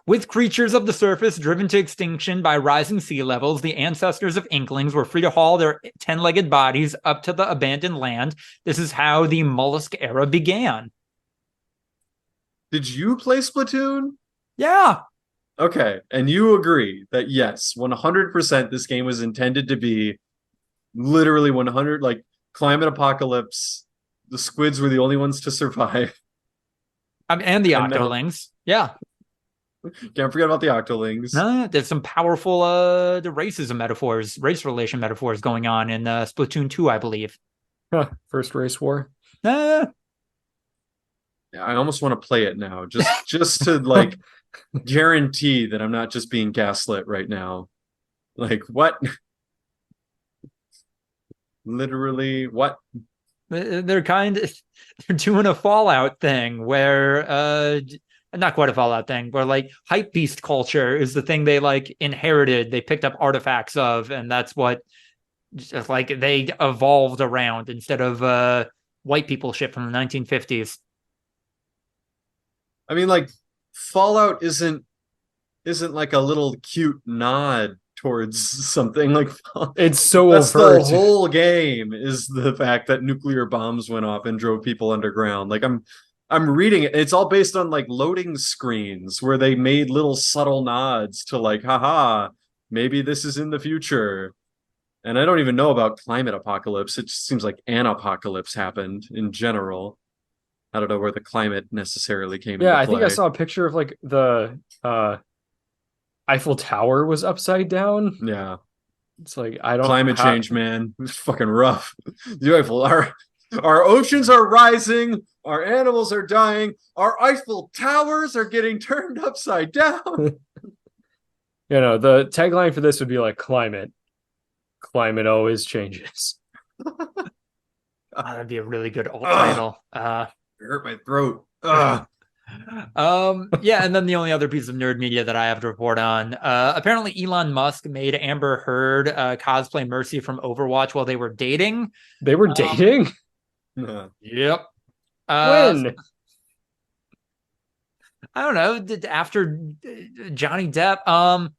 With creatures of the surface driven to extinction by rising sea levels, the ancestors of Inklings were free to haul their 10-legged bodies up to the abandoned land. This is how the mollusk era began. Did you play Splatoon? Yeah. Okay, and you agree that yes, 100% this game was intended to be literally 100, like, climate apocalypse. The squids were the only ones to survive. And the Octolings. Yeah. Can't forget about the Octolings. No, there's some powerful the race relation metaphors going on in Splatoon 2, I believe. First race war. Yeah, I almost want to play it now, just to like guarantee that I'm not just being gaslit right now. Like, what? Literally, what? They're doing a Fallout thing where not quite a Fallout thing, but like hype beast culture is the thing they like inherited. They picked up artifacts of, and that's what just like they evolved around instead of white people shit from the 1950s. I mean, like, Fallout isn't like a little cute nod towards something. Like, it's so that's overt. the whole game, is the fact that nuclear bombs went off and drove people underground. Like, I'm reading it. It's all based on like loading screens where they made little subtle nods to like, haha, maybe this is in the future. And I don't even know about climate apocalypse. It just seems like an apocalypse happened in general. I don't know where the climate necessarily came into play. I think I saw a picture of like the Eiffel Tower was upside down. Yeah. It's like, I don't climate change, man. It's fucking rough. The Eiffel, our oceans are rising, our animals are dying, our Eiffel Towers are getting turned upside down. The tagline for this would be like climate always changes. That'd be a really good old title. It hurt my throat. Yeah, and then the only other piece of nerd media that I have to report on, apparently Elon Musk made Amber Heard cosplay Mercy from Overwatch while they were dating. They were dating? Yep. When? I don't know, after Johnny Depp.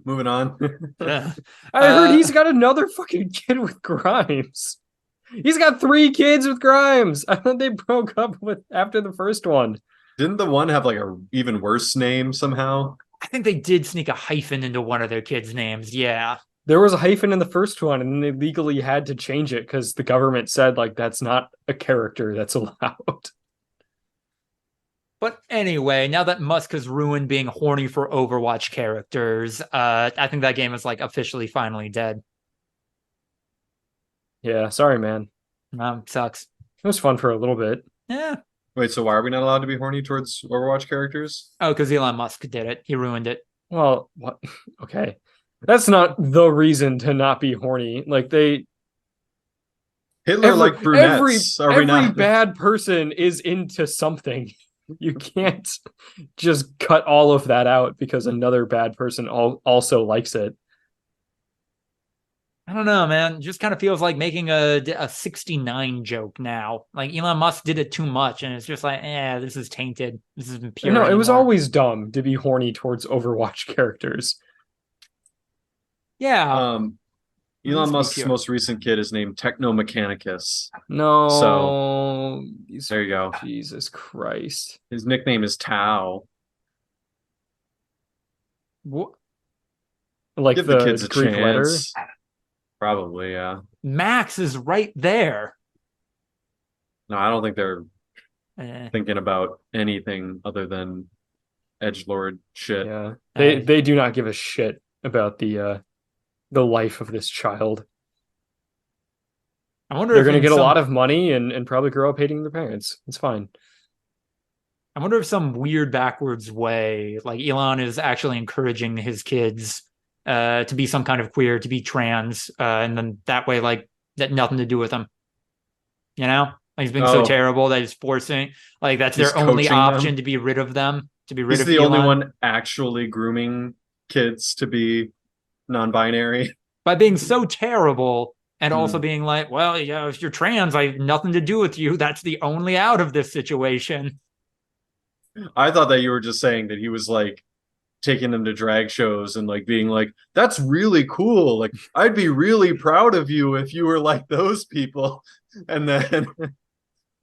Moving on. I heard he's got another fucking kid with Grimes. He's got 3 kids with Grimes. I thought they broke up after the first one. Didn't the one have like a even worse name somehow? I think they did sneak a hyphen into one of their kids' names. Yeah. There was a hyphen in the first one, and they legally had to change it because the government said, like, that's not a character that's allowed. But anyway, now that Musk has ruined being horny for Overwatch characters, I think that game is like officially finally dead. Yeah, sorry, man. Sucks. It was fun for a little bit. Yeah. Wait, so why are we not allowed to be horny towards Overwatch characters? Oh, because Elon Musk did it. He ruined it. Well, what? Okay. That's not the reason to not be horny. Like, Hitler like brunettes. Every bad person is into something. You can't just cut all of that out because another bad person also likes it. I don't know, man. It just kind of feels like making a 69 joke now. Like Elon Musk did it too much, and it's just like, this is tainted. This isn't pure. No, it was anymore. always dumb to be horny towards Overwatch characters. Yeah. Elon Musk's most recent kid is named Technomechanicus. No. So there you go. Jesus Christ. His nickname is Tau. What? Like give the kids a Greek chance. letter? Probably, yeah. Max is right there. No, I don't think they're thinking about anything other than edgelord shit. Yeah. They do not give a shit about the life of this child. I wonder they're if going to get a lot of money and probably grow up hating their parents. It's fine. I wonder if some weird backwards way, like Elon is actually encouraging his kids to be some kind of queer, to be trans, and then that way, like, that nothing to do with them. You know? Like, he's being so terrible that he's forcing, like, that's their only option to be rid of them, to be rid of Elon. He's the only one actually grooming kids to be non-binary. By being so terrible and also being like, well, yeah, if you're trans, I have nothing to do with you. That's the only out of this situation. I thought that you were just saying that he was like taking them to drag shows and like being like, that's really cool. Like, I'd be really proud of you if you were like those people. And then,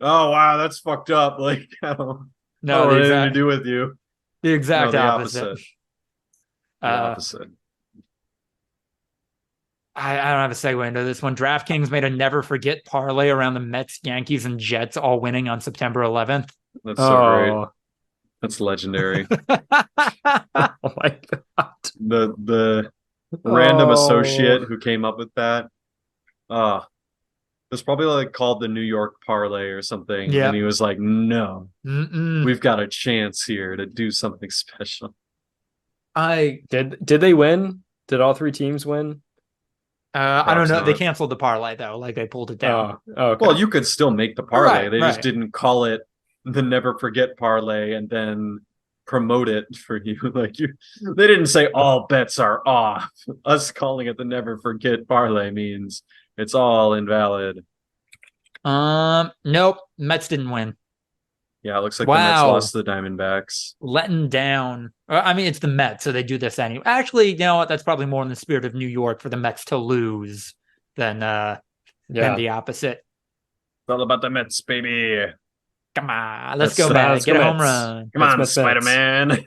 oh, wow, that's fucked up. Like, I don't know anything to do with you. The exact opposite. The opposite. I don't have a segue into this one. DraftKings made a never forget parlay around the Mets, Yankees, and Jets all winning on September 11th. That's so great. That's legendary. Oh my god. The random associate who came up with that. It was probably like called the New York Parlay or something. Yeah. And he was like, no, we've got a chance here to do something special. Did they win? Did all 3 teams win? I don't know. Not. They canceled the parlay though. Like they pulled it down. Okay. Well, you could still make the parlay. They just didn't call it the Never Forget Parlay and then promote it for you. Like they didn't say all bets are off. Us calling it the Never Forget Parlay means it's all invalid. Nope. Mets didn't win. Yeah, it looks like the Mets lost to the Diamondbacks. Letting down. I mean, it's the Mets, so they do this anyway. Actually, you know what? That's probably more in the spirit of New York for the Mets to lose than the opposite. It's all about the Mets, baby. Come on, let's go, Mets. Get a home run. Come on, Spider-Man.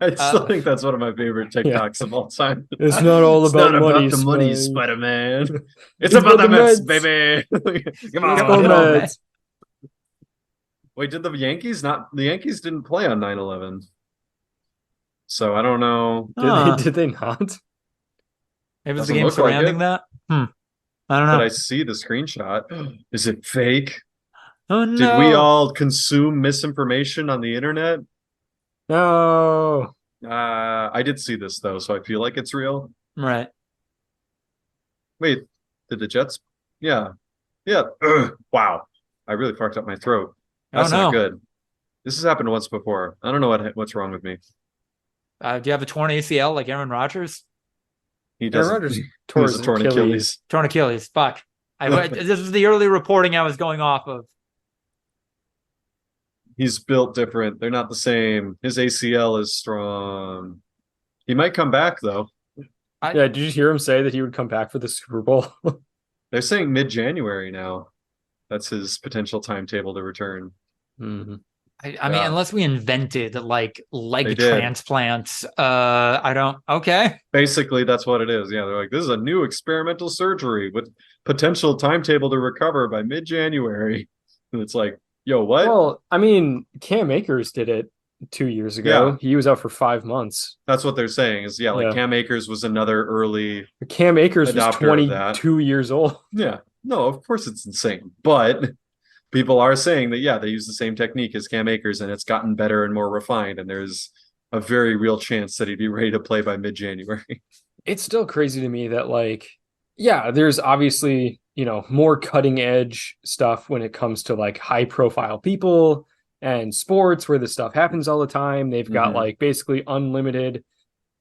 I still think that's one of my favorite TikToks of all time. It's not all about money, the money, Spider-Man. It's about the Mets, baby. Come on, Mets. Wait, did the Yankees not? The Yankees didn't play on 9/11, so I don't know. Did they not? It was the game surrounding that. I don't know. But I see the screenshot. Is it fake? Oh no! Did we all consume misinformation on the internet? No. I did see this though, so I feel like it's real. Right. Wait, did the Jets? Yeah. Ugh. Wow, I really fucked up my throat. That's not good. This has happened once before. I don't know what's wrong with me. Do you have a torn ACL like Aaron Rodgers? He doesn't. Aaron Rodgers tore his Achilles. Torn Achilles. Fuck. This was the early reporting I was going off of. He's built different. They're not the same. His ACL is strong. He might come back though. Did you hear him say that he would come back for the Super Bowl? They're saying mid-January now. That's his potential timetable to return. Mm-hmm. I mean, unless we invented like leg transplants, I don't. Okay. Basically, that's what it is. Yeah, they're like, this is a new experimental surgery with potential timetable to recover by mid-January. And it's like, yo, what? Well, I mean, Cam Akers did it 2 years ago. Yeah. He was out for 5 months. That's what they're saying is, Cam Akers was another early. Cam Akers was 22 years old. Yeah. No, of course it's insane. But people are saying that, they use the same technique as Cam Akers and it's gotten better and more refined. And there's a very real chance that he'd be ready to play by mid-January. It's still crazy to me that, there's obviously, more cutting edge stuff when it comes to high profile people and sports where this stuff happens all the time. They've got basically unlimited,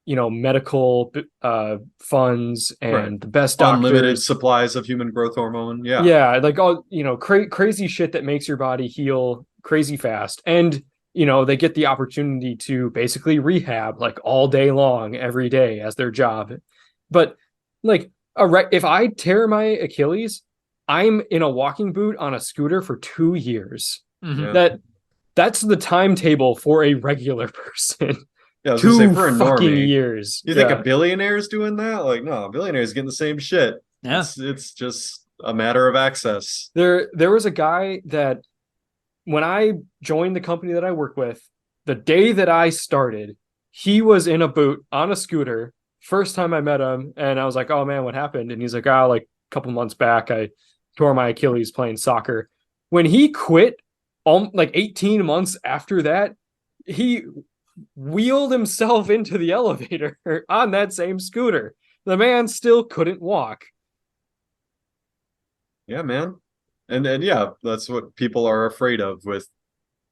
medical funds and the best doctors. Unlimited supplies of human growth hormone. Yeah. Yeah. All, crazy shit that makes your body heal crazy fast. And, they get the opportunity to basically rehab all day long, every day as their job. But if I tear my Achilles, I'm in a walking boot on a scooter for 2 years. Mm-hmm. That's the timetable for a regular person. Yeah, I was gonna say for a fucking normie. Years. You think a billionaire is doing that? No, a billionaire is getting the same shit. Yeah, it's just a matter of access. There was a guy that when I joined the company that I work with, the day that I started, he was in a boot on a scooter. First time I met him, and I was like, "Oh man, what happened?" And he's like, "Oh, a couple months back, I tore my Achilles playing soccer." When he quit, 18 months after that, he wheeled himself into the elevator on that same scooter. The man still couldn't walk. Yeah, man. And that's what people are afraid of with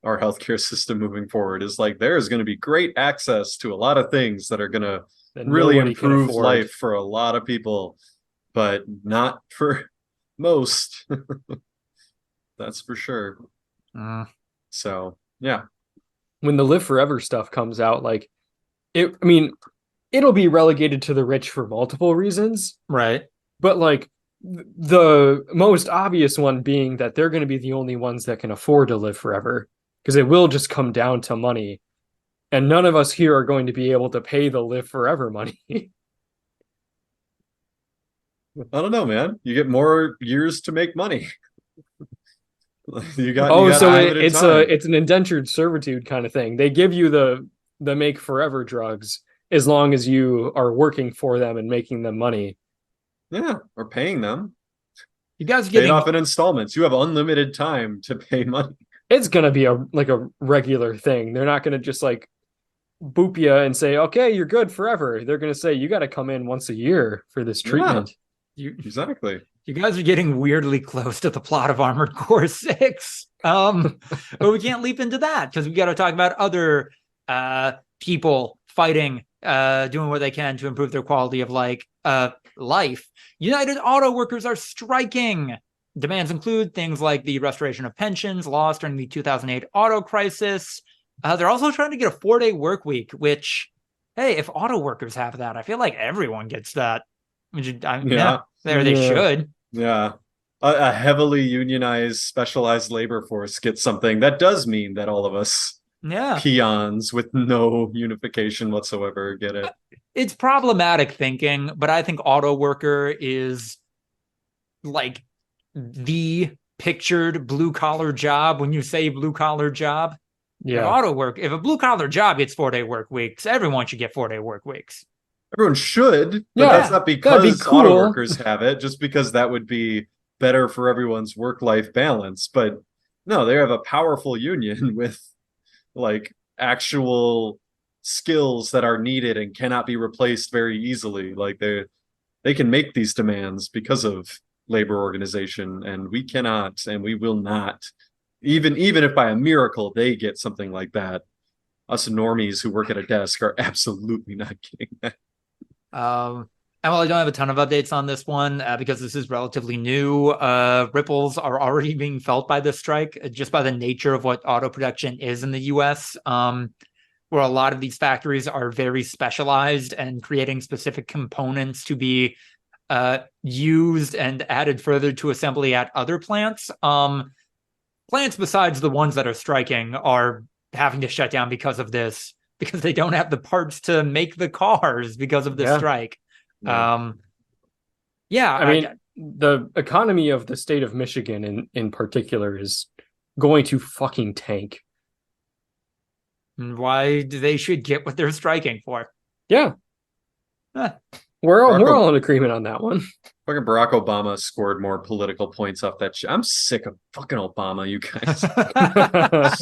our healthcare system moving forward is there is going to be great access to a lot of things that are going to really improve life for a lot of people, but not for most. That's for sure. So, yeah. When the Live Forever stuff comes out, it'll be relegated to the rich for multiple reasons. Right. But the most obvious one being that they're going to be the only ones that can afford to live forever because it will just come down to money. And none of us here are going to be able to pay the Live Forever money. I don't know, man. You get more years to make money. It's an indentured servitude kind of thing. They give you the make forever drugs as long as you are working for them and making them money. Yeah, or paying them. You guys are getting paid off in installments. You have unlimited time to pay money. It's gonna be a regular thing. They're not gonna just boop you and say, "Okay, you're good forever." They're gonna say you got to come in once a year for this treatment. Yeah, exactly. You guys are getting weirdly close to the plot of Armored Core 6. But we can't leap into that because we got to talk about other people fighting, doing what they can to improve their quality of life. United Auto Workers are striking demands include things like the restoration of pensions lost during the 2008 auto crisis. They're also trying to get a 4-day work week, which, hey, if auto workers have that, I feel like everyone gets that. They should. Yeah. A heavily unionized, specialized labor force gets something. That does mean that all of us peons with no unification whatsoever get it. It's problematic thinking, but I think auto worker is like the pictured blue-collar job when you say blue-collar job. Yeah. If a blue-collar job gets 4-day work weeks, everyone should get 4-day work weeks. Everyone should, but that's not because auto workers have it, just because that would be better for everyone's work-life balance. But no, they have a powerful union with like actual skills that are needed and cannot be replaced very easily. Like they can make these demands because of labor organization, and we cannot, and we will not. Even if by a miracle they get something like that, us normies who work at a desk are absolutely not getting that. And while I don't have a ton of updates on this one, because this is relatively new, ripples are already being felt by this strike, just by the nature of what auto production is in the US, where a lot of these factories are very specialized and creating specific components to be used and added further to assembly at other plants. Plants besides the ones that are striking are having to shut down because of this, because they don't have the parts to make the cars because of the strike. I mean, the economy of the state of Michigan in particular is going to fucking tank. Why they should get what they're striking for? Yeah. We're all in agreement on that one. Fucking Barack Obama scored more political points off that shit. I'm sick of fucking Obama, you guys.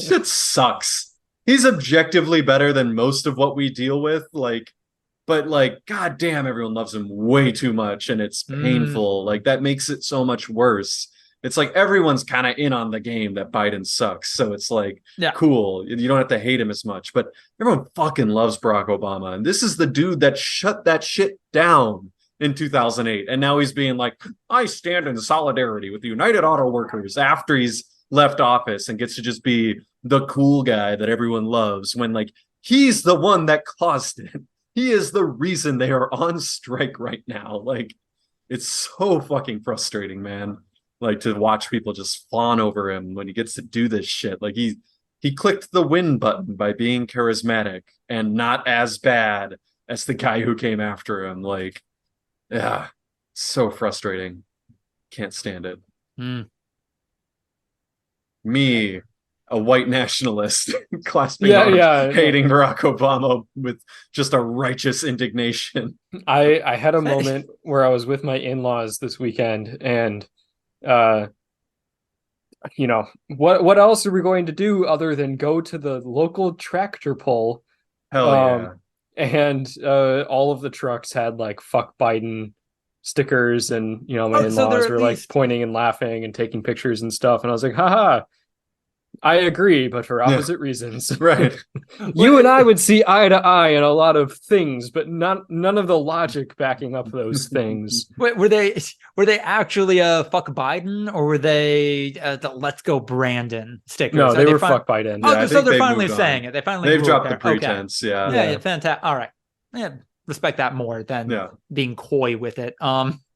Shit sucks. He's objectively better than most of what we deal with, but goddamn, everyone loves him way too much, and it's painful. Like, that makes it so much worse. It's like everyone's kind of in on the game that Biden sucks, so it's like, cool, you don't have to hate him as much, but everyone fucking loves Barack Obama, and this is the dude that shut that shit down in 2008, and now he's being like, I stand in solidarity with the United Auto Workers after he's left office and gets to just be the cool guy that everyone loves, when like he's the one that caused it. He is the reason they are on strike right now. Like, it's so fucking frustrating, man. Like, to watch people just fawn over him when he gets to do this shit. Like, he clicked the win button by being charismatic and not as bad as the guy who came after him. Like, yeah, so frustrating. Can't stand it. Me, a white nationalist, clasping arms, hating Barack Obama with just a righteous indignation. I had a moment where I was with my in-laws this weekend, and what else are we going to do other than go to the local tractor pull? Hell yeah. And all of the trucks had like "fuck Biden" stickers, and my in-laws were like pointing and laughing and taking pictures and stuff, and I was like, haha, I agree, but for opposite reasons. Right. You and I would see eye to eye in a lot of things, but none of the logic backing up those things. Wait, were they actually "fuck Biden," or were they the "let's go Brandon" stickers? No, they were "fuck Biden." Oh, so they're finally saying it. They've dropped the pretense. Okay. Yeah, fantastic. All right. Yeah, respect that more than being coy with it.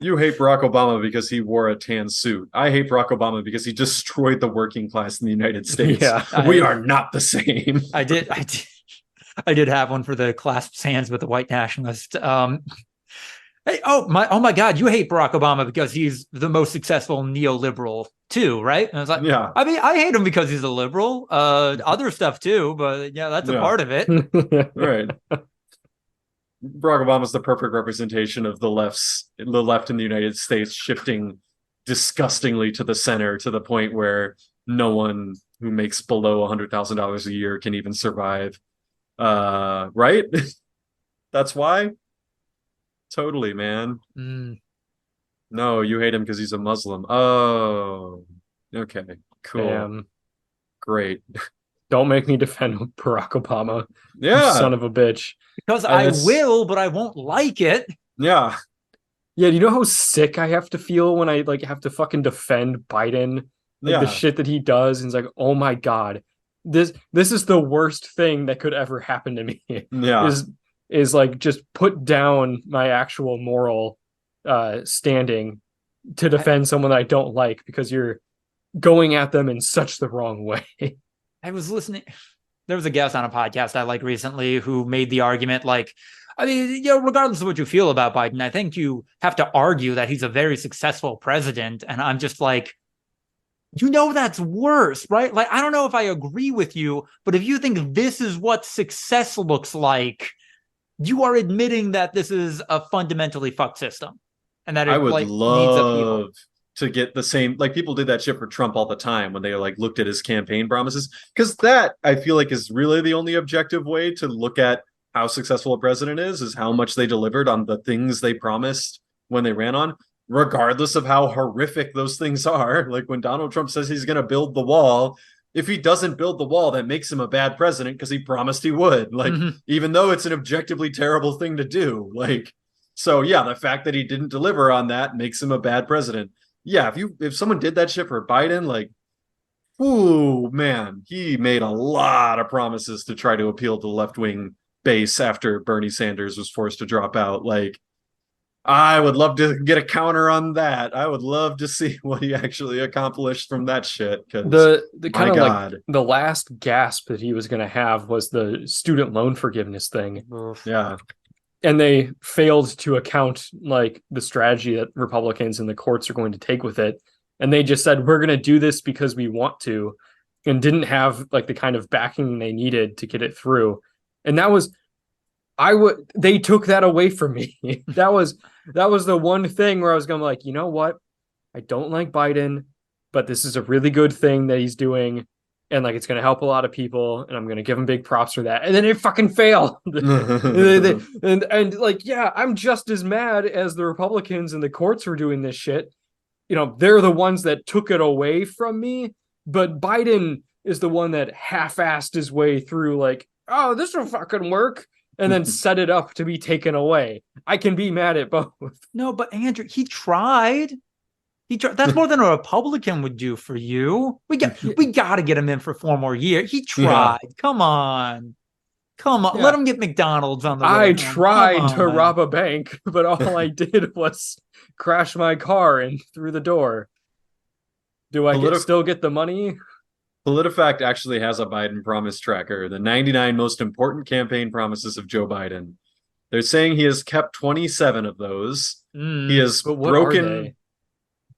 You hate Barack Obama because he wore a tan suit. I hate Barack Obama because he destroyed the working class in the United States. Yeah, we are not the same. I did have one for the clasped hands with the white nationalist. Hey, oh my God, you hate Barack Obama because he's the most successful neoliberal too, right? And I was like, yeah. I mean, I hate him because he's a liberal. Other stuff too, but yeah, that's a part of it. Right. Barack Obama's the perfect representation of the left in the United States shifting disgustingly to the center, to the point where no one who makes below $100,000 a year can even survive. Right? That's why. Totally, man. No, you hate him because he's a Muslim. Oh, okay, cool. Great. Don't make me defend Barack Obama. Yeah. You son of a bitch. Because I will, but I won't like it. Yeah. Yeah, do you know how sick I have to feel when I like have to fucking defend Biden? Like the Yeah. shit that he does, and it's like, oh my God, this is the worst thing that could ever happen to me. Yeah. Is like just put down my actual moral standing to defend someone that I don't like because you're going at them in such the wrong way. I was listening. There was a guest on a podcast I like recently who made the argument like, I mean, regardless of what you feel about Biden, I think you have to argue that he's a very successful president. And I'm just like, that's worse, right? Like, I don't know if I agree with you, but if you think this is what success looks like, you are admitting that this is a fundamentally fucked system and that it I would needs upheaval. love to get the same, like people did that shit for Trump all the time when they like looked at his campaign promises, because that I feel like is really the only objective way to look at how successful a president is how much they delivered on the things they promised when they ran on, regardless of how horrific those things are. Like when Donald Trump says he's going to build the wall, if he doesn't build the wall, that makes him a bad president because he promised he would. Like, even though it's an objectively terrible thing to do. Like, so yeah, the fact that he didn't deliver on that makes him a bad president. Yeah, if someone did that shit for Biden, like, ooh, man, he made a lot of promises to try to appeal to the left-wing base after Bernie Sanders was forced to drop out. Like, I would love to get a counter on that. I would love to see what he actually accomplished from that shit. The kind of God. like the last gasp that he was going to have was the student loan forgiveness thing. Yeah. And they failed to account like the strategy that Republicans and the courts are going to take with it. And they just said, we're going to do this because we want to, and didn't have like the kind of backing they needed to get it through. And they took that away from me. that was the one thing where I was going like, you know what? I don't like Biden, but this is a really good thing that he's doing. And like, it's going to help a lot of people, and I'm going to give him big props for that. And then it fucking failed. and like, yeah, I'm just as mad as the Republicans and the courts were doing this shit. They're the ones that took it away from me, but Biden is the one that half-assed his way through like, oh, this will fucking work. And then set it up to be taken away. I can be mad at both. No, but Andrew, he tried. That's more than a Republican would do for you. We got to get him in for 4 more years. He tried. Yeah. Come on. Yeah. Let him get McDonald's on the way. I tried to rob a bank, but all I did was crash my car and through the door. Do I still get the money? PolitiFact actually has a Biden promise tracker, the 99 most important campaign promises of Joe Biden. They're saying he has kept 27 of those. He has broken.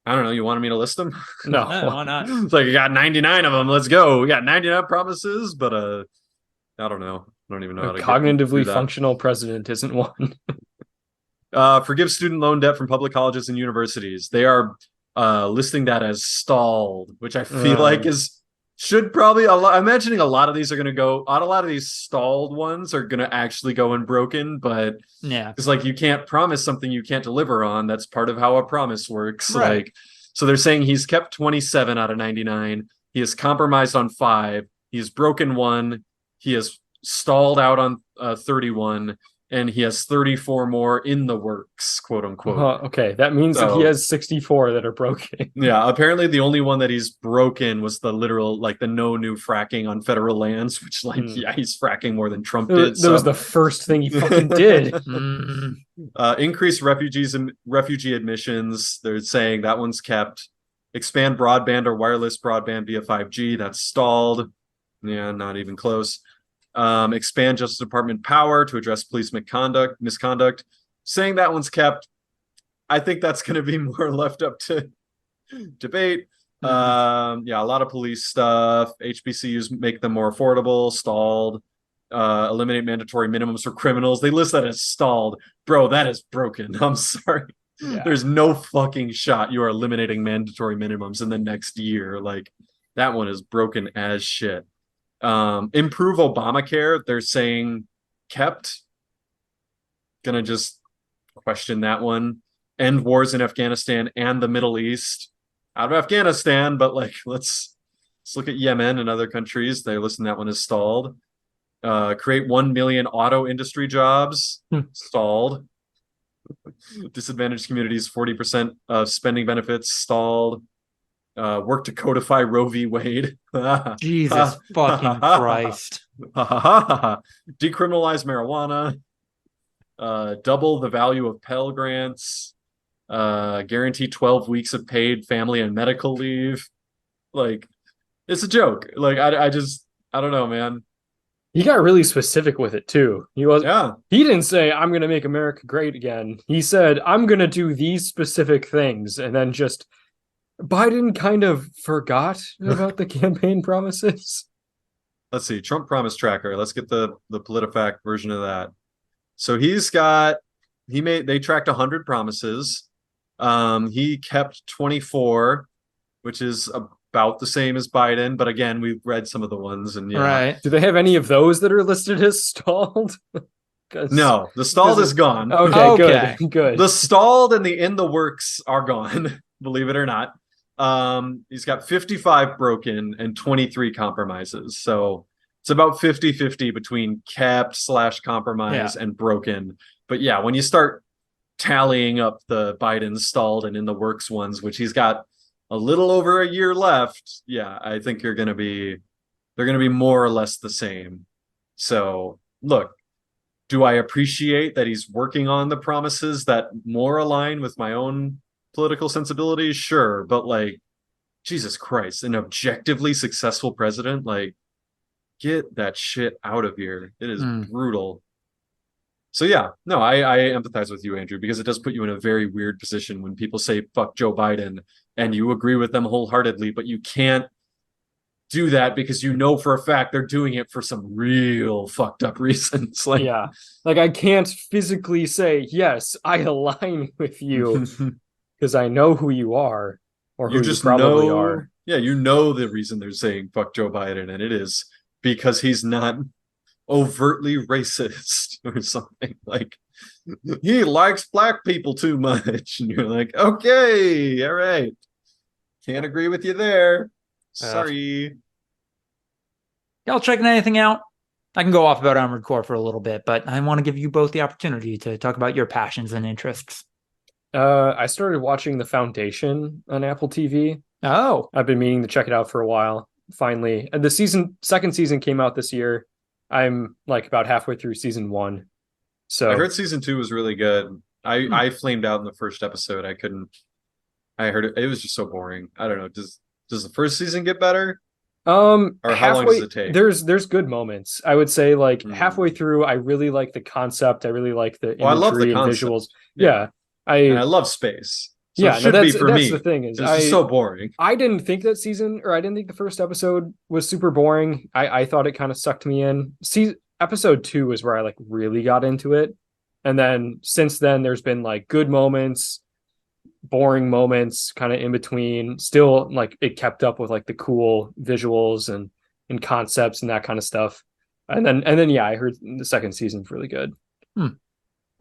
I don't know. You wanted me to list them? No, why not? It's like, you got 99 of them. Let's go. We got 99 promises, but I don't know. I don't even know how to cognitively functional president isn't one. Forgive student loan debt from public colleges and universities. They are listing that as stalled, which I feel like should probably. I'm imagining a lot of these are going to go. A lot of these stalled ones are going to actually go unbroken, but yeah, it's like you can't promise something you can't deliver on. That's part of how a promise works. Right. Like, so they're saying he's kept 27 out of 99. He has compromised on 5. He has broken 1. He has stalled out on 31, and he has 34 more in the works, quote unquote. Okay, that means that he has 64 that are broken. Yeah, apparently the only one that he's broken was the literal, like the no new fracking on federal lands, which yeah, he's fracking more than Trump did. That was the first thing he fucking did. Increase refugee admissions. They're saying that one's kept. Expand broadband or wireless broadband via 5G. That's stalled. Yeah, not even close. Expand Justice Department power to address police misconduct. Saying that one's kept. I think that's going to be more left up to debate. Yeah, a lot of police stuff. HBCUs make them more affordable. Stalled. Eliminate mandatory minimums for criminals. They list that as stalled. Bro, that is broken. I'm sorry. Yeah. There's no fucking shot you are eliminating mandatory minimums in the next year. Like, that one is broken as shit. Improve Obamacare. They're saying kept. Gonna just question that one. End wars in Afghanistan and the Middle East. Out of Afghanistan, but like let's look at Yemen and other countries. They're listing that one as stalled. Create 1 million auto industry jobs. Stalled. Disadvantaged communities, 40% of spending benefits stalled. Work to codify Roe v. Wade. Jesus fucking Christ. Decriminalize marijuana. Double the value of Pell Grants. Guarantee 12 weeks of paid family and medical leave. Like, it's a joke. Like, I don't know, man. He got really specific with it too. He didn't say, I'm going to make America great again. He said, I'm going to do these specific things. And then just Biden kind of forgot about the campaign promises. Let's see. Trump promise tracker. Let's get the PolitiFact version of that. So they tracked 100 promises. He kept 24, which is about the same as Biden, but again, we've read some of the ones, and Right. Do they have any of those that are listed as stalled? No, the stalled is gone. Okay, good. The stalled and the in the works are gone, believe it or not. He's got 55 broken and 23 compromises. So it's about 50-50 between kept / compromise and broken. But yeah, when you start tallying up the Biden stalled and in the works ones, which he's got a little over a year left, yeah, I think they're going to be more or less the same. So look, do I appreciate that he's working on the promises that more align with my own political sensibilities? Sure. But like, Jesus Christ, an objectively successful president, like, get that shit out of here. It is brutal. So yeah, no, I empathize with you, Andrew, because it does put you in a very weird position when people say fuck Joe Biden and you agree with them wholeheartedly, but you can't do that because you know for a fact they're doing it for some real fucked up reasons. Like, yeah, like I can't physically say, yes, I align with you because I know who you are, or who you probably are. Yeah, you know the reason they're saying fuck Joe Biden, and it is because he's not overtly racist or something. Like, he likes black people too much, and you're like, okay, all right, can't agree with you there. Sorry. Y'all checking anything out? I can go off about Armored Core for a little bit, but I want to give you both the opportunity to talk about your passions and interests. I started watching The Foundation on Apple TV. Oh, I've been meaning to check it out for a while. Finally, and the second season came out this year. I'm like about halfway through season 1. So I heard season 2 was really good. I flamed out in the first episode. I heard it was just so boring. I don't know. Does the first season get better? Or how long does it take? There's good moments. I would say like halfway through, I really like the concept. I really like the imagery I love the and concept. Visuals. Yeah. And I love space. So yeah, it should be for me. That's the thing is, it's just so boring. I didn't think the first episode was super boring. I thought it kind of sucked me in. Episode 2 is where I like really got into it, and then since then there's been like good moments, boring moments, kind of in between. Still, like, it kept up with like the cool visuals and concepts and that kind of stuff. And then yeah, I heard the second season's really good.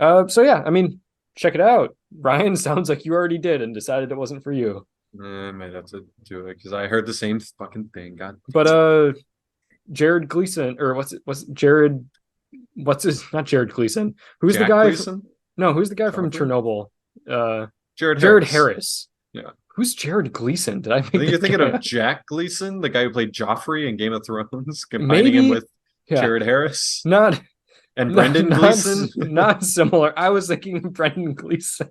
So yeah, I mean, check it out. Ryan, sounds like you already did and decided it wasn't for you. I might have to do it because I heard the same fucking thing. God. But Jared Gleason, or what's Jared? Not Jared Gleason. Who's Jack the guy? Gleason? Who's the guy from Chernobyl? Jared Harris. Yeah. Who's Jared Gleason? Did I think you're thinking of Jack Gleason, the guy who played Joffrey in Game of Thrones, combining him with Jared Harris? And Brendan Gleeson? Not similar. I was thinking of Brendan Gleeson.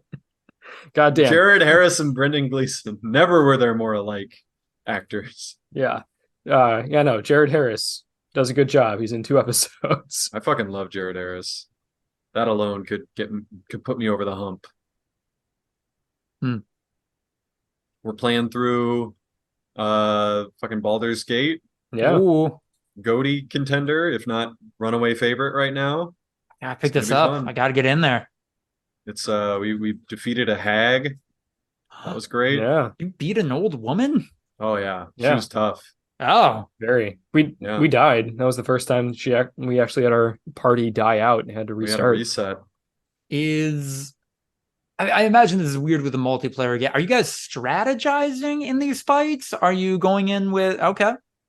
Goddamn. Jared Harris and Brendan Gleeson. Never were there more alike actors. Yeah. No, Jared Harris does a good job. He's in 2 episodes. I fucking love Jared Harris. That alone could put me over the hump. We're playing through fucking Baldur's Gate. Yeah. Ooh. Goaty contender, if not runaway favorite right now. I picked this up. Fun. I got to get in there. It's we defeated a hag. That was great. Yeah. You beat an old woman? Oh yeah. She was tough. Oh, very. We died. That was the first time we actually had our party die out and had to restart. We had a reset. I imagine this is weird with the multiplayer again. Are you guys strategizing in these fights? Are you going in with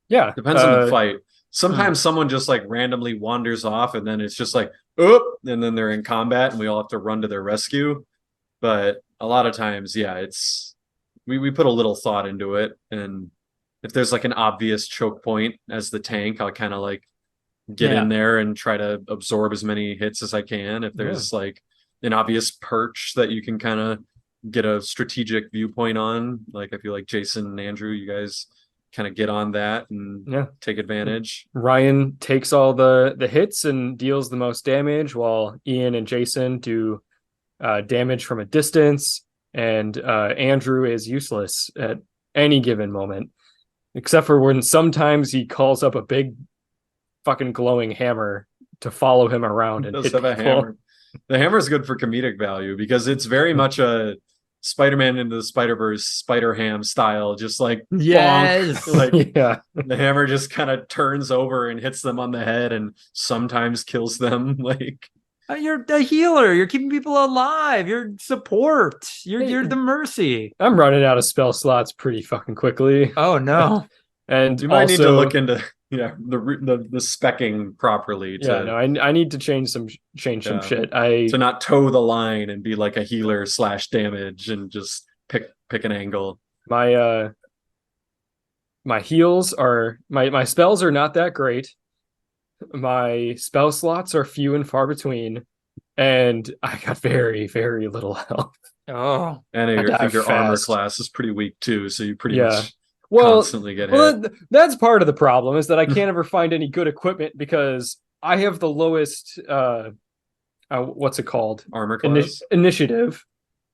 Yeah. Depends on the fight. Sometimes someone just like randomly wanders off and then it's just like, oop, and then they're in combat and we all have to run to their rescue. But a lot of times, yeah, it's we put a little thought into it, and if there's like an obvious choke point as the tank, I'll kind of like get in there and try to absorb as many hits as I can. If there's like an obvious perch that you can kind of get a strategic viewpoint on, like I feel like Jason and Andrew, you guys kind of get on that and take advantage. Ryan takes all the hits and deals the most damage, while Ian and Jason do damage from a distance, and Andrew is useless at any given moment, except for when sometimes he calls up a big fucking glowing hammer to follow him around and hit people. A hammer. The hammer is good for comedic value because it's very much a Spider-Man into the Spider-Verse Spider-Ham style, just like yes, bonk. Like the hammer just kind of turns over and hits them on the head and sometimes kills them. Like you're the healer, you're keeping people alive, you're support, you're the mercy. I'm running out of spell slots pretty fucking quickly. Oh no. And you might need to look into the specking properly. I need to change some shit. To not toe the line and be like a healer / damage and just pick an angle. My heals are my spells are not that great. My spell slots are few and far between, and I got very, very little health. Oh, and I think your armor class is pretty weak too, so you pretty much constantly get hit. That's part of the problem, is that I can't ever find any good equipment because I have the lowest what's it called? Armor class? Initiative.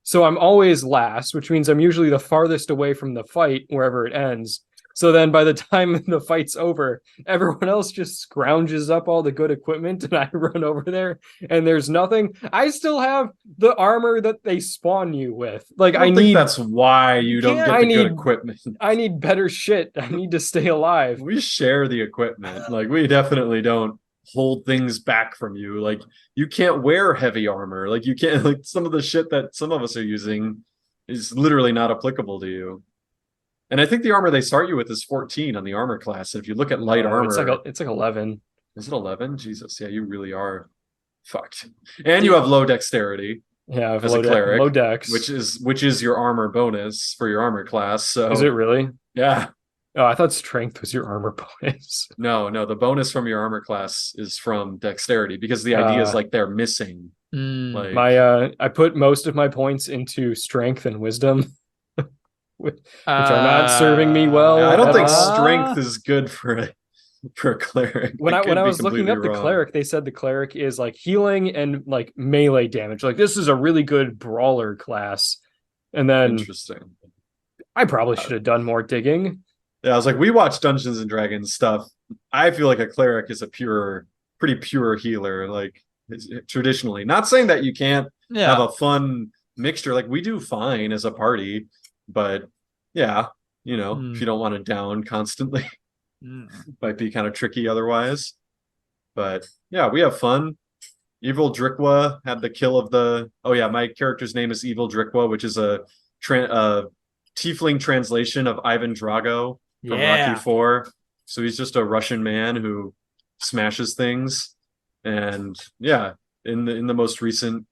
So I'm always last, which means I'm usually the farthest away from the fight wherever it ends. So then by the time the fight's over, everyone else just scrounges up all the good equipment and I run over there and there's nothing. I still have the armor that they spawn you with. Like I think that's why you don't get the good equipment. I need better shit. I need to stay alive. We share the equipment. Like we definitely don't hold things back from you. Like you can't wear heavy armor. Like you can't, like some of the shit that some of us are using is literally not applicable to you. And I think the armor they start you with is 14 on the armor class. And if you look at light armor, it's like 11. Is it 11? Jesus, yeah, you really are fucked. And you have low dexterity. Yeah, I have as a cleric, low dex, which is your armor bonus for your armor class. So is it really? Yeah. Oh, I thought strength was your armor bonus. No, the bonus from your armor class is from dexterity, because the idea is like they're missing. Like I put most of my points into strength and wisdom. Which are not serving me well. I don't think strength is good for a cleric. When I was looking up the cleric, they said the cleric is like healing and like melee damage. Like this is a really good brawler class. And then interesting. I probably should have done more digging. Yeah, I was like, we watch Dungeons and Dragons stuff. I feel like a cleric is a pretty pure healer, like traditionally. Not saying that you can't have a fun mixture. Like we do fine as a party. But yeah, if you don't want to down constantly, might be kind of tricky otherwise. But yeah, we have fun. Evil Driqua had the kill of the... Oh yeah, my character's name is Evil Driqua, which is a tiefling translation of Ivan Drago from Rocky IV. So he's just a Russian man who smashes things. And yeah, in the most recent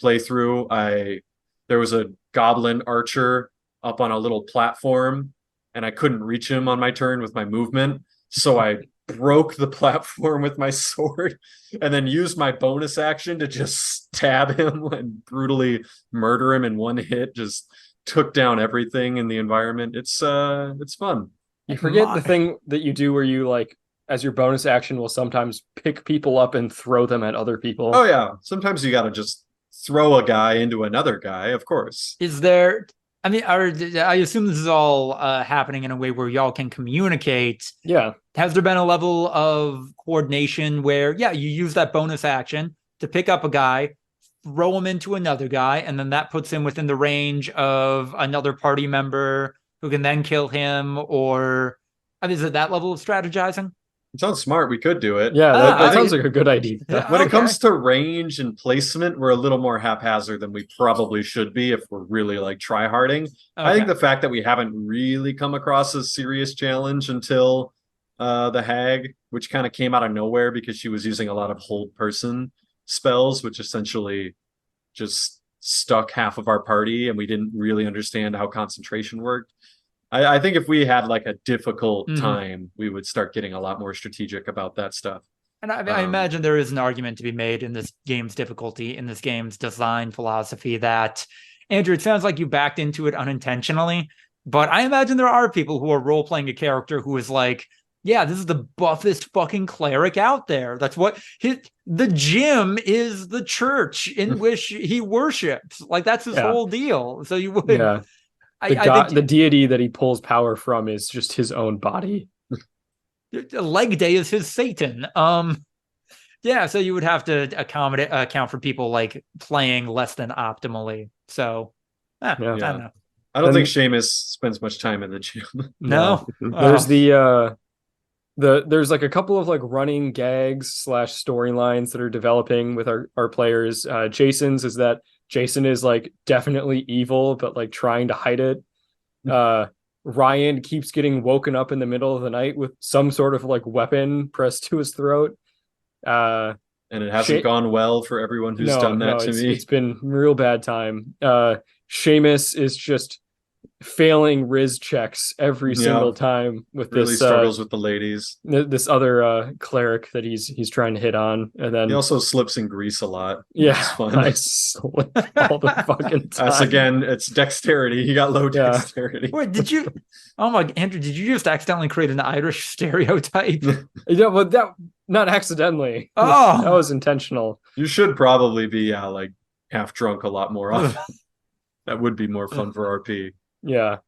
playthrough, there was a goblin archer up on a little platform and I couldn't reach him on my turn with my movement. So I broke the platform with my sword and then used my bonus action to just stab him and brutally murder him in one hit. Just took down everything in the environment. It's fun. You forget the thing that you do where you like, as your bonus action, will sometimes pick people up and throw them at other people. Oh yeah. Sometimes you got to just throw a guy into another guy, of course. Is there... I mean, I assume this is all happening in a way where y'all can communicate. Yeah. Has there been a level of coordination where, you use that bonus action to pick up a guy, throw him into another guy, and then that puts him within the range of another party member who can then kill him? Or is it that level of strategizing? It sounds smart. We could do it. Yeah, that sounds like a good idea. When it comes to range and placement, we're a little more haphazard than we probably should be if we're really like try-harding. I think the fact that we haven't really come across a serious challenge until the Hag, which kind of came out of nowhere because she was using a lot of hold person spells, which essentially just stuck half of our party and we didn't really understand how concentration worked. I think if we had like a difficult time, we would start getting a lot more strategic about that stuff. And I imagine there is an argument to be made in this game's difficulty, in this game's design philosophy, that, Andrew, it sounds like you backed into it unintentionally, but I imagine there are people who are role-playing a character who is like, yeah, this is the buffest fucking cleric out there. That's what the gym is, the church in which he worships. Like, that's his whole deal. So you would... Yeah. The deity that he pulls power from is just his own body. Leg day is his Satan. Yeah, so you would have to account for people like playing less than optimally. So I don't know. I don't think Seamus spends much time in the gym. No. There's there's like a couple of like running gags / storylines that are developing with our players. Jason's is that Jason is like definitely evil, but like trying to hide it. Ryan keeps getting woken up in the middle of the night with some sort of like weapon pressed to his throat. And it hasn't gone well for everyone who's done that to me. It's been a real bad time. Seamus is just failing Riz checks every single time with really this struggles with the ladies. This other cleric that he's trying to hit on, and then he also slips in grease a lot. Yeah, I slip all the fucking time. That's again, it's dexterity. He got low dexterity. Wait, did you? Oh my, Andrew, did you just accidentally create an Irish stereotype? Yeah, but that not accidentally. Oh, that was intentional. You should probably be like half drunk a lot more often. That would be more fun for RP. Yeah,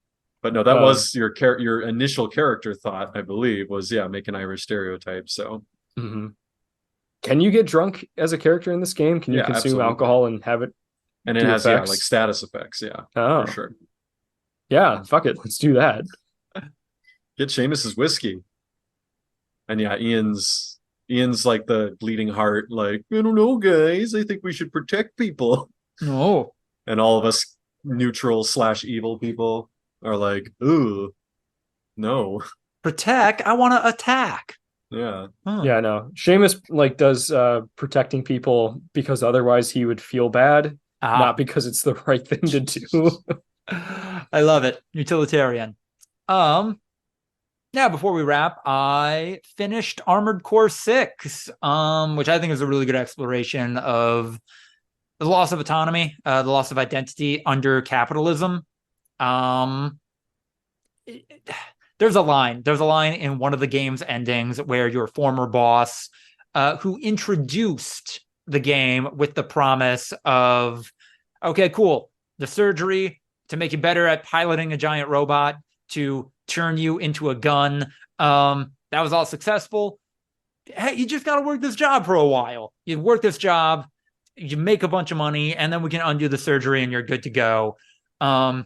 but no, that was your initial character thought, I believe, was make an Irish stereotype. So, can you get drunk as a character in this game? Can you consume alcohol and have it? And it has like status effects. Yeah, for sure. Yeah, fuck it, let's do that. Get Seamus's whiskey, and Ian's like the bleeding heart. Like, I don't know, guys. I think we should protect people. No, and all of us neutral / evil people are like, ooh, no. Protect? I want to attack. Yeah. Yeah, no. Seamus like does protecting people because otherwise he would feel bad, not because it's the right thing to do. I love it. Utilitarian. Now before we wrap, I finished Armored Core 6, which I think is a really good exploration of the loss of autonomy, the loss of identity under capitalism. There's a line in one of the game's endings where your former boss, who introduced the game with the promise of, okay, cool, the surgery to make you better at piloting a giant robot, to turn you into a gun, that was all successful. Hey, you just got to work this job for a while. You work this job, you make a bunch of money, and then we can undo the surgery and you're good to go. At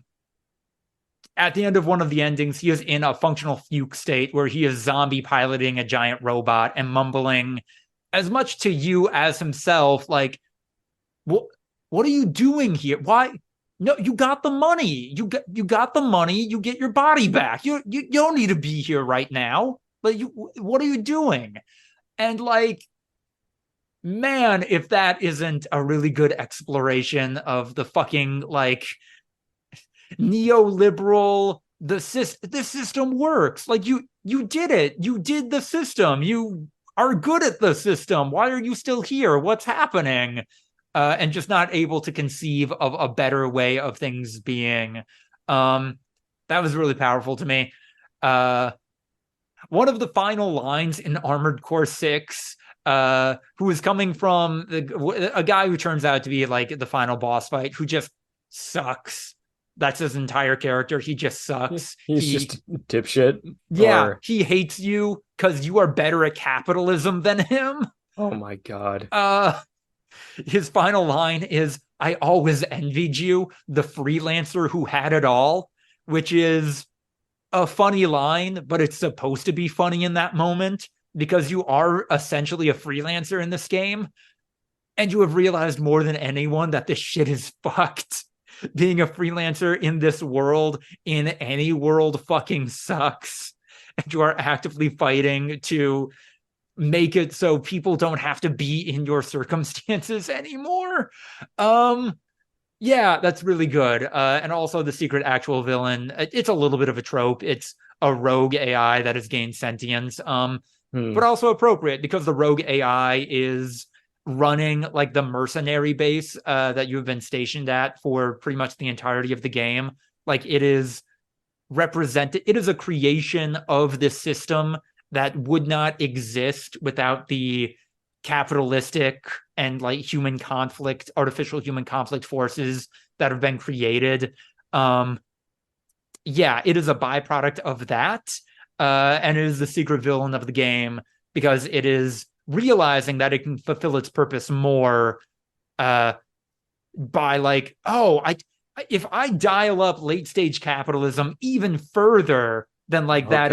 the end of one of the endings, he is in a functional fugue state where he is zombie piloting a giant robot and mumbling as much to you as himself, like, what are you doing here? Why? No, you got the money. You got the money. You get your body back. You don't need to be here right now. Like, what are you doing? And like, man, if that isn't a really good exploration of the fucking like neoliberal, this system works. Like you did it. You did the system. You are good at the system. Why are you still here? What's happening? And just not able to conceive of a better way of things being. That was really powerful to me. One of the final lines in Armored Core 6, who is coming from a guy who turns out to be like the final boss fight, who just sucks. That's his entire character. He just sucks. He's just dipshit. Yeah, he hates you because you are better at capitalism than him. Oh my god. His final line is, "I always envied you, the freelancer who had it all," which is a funny line, but it's supposed to be funny in that moment because you are essentially a freelancer in this game, and you have realized more than anyone that this shit is fucked. Being a freelancer in this world, in any world, fucking sucks, and you are actively fighting to make it so people don't have to be in your circumstances anymore. Yeah, that's really good. And also the secret actual villain. It's a little bit of a trope. It's a rogue AI that has gained sentience. But also appropriate because the rogue AI is running like the mercenary base that you've been stationed at for pretty much the entirety of the game. Like it is a creation of this system that would not exist without the capitalistic and like artificial human conflict forces that have been created. Yeah, it is a byproduct of that. And it is the secret villain of the game because it is realizing that it can fulfill its purpose more by like, if I dial up late stage capitalism even further, then like that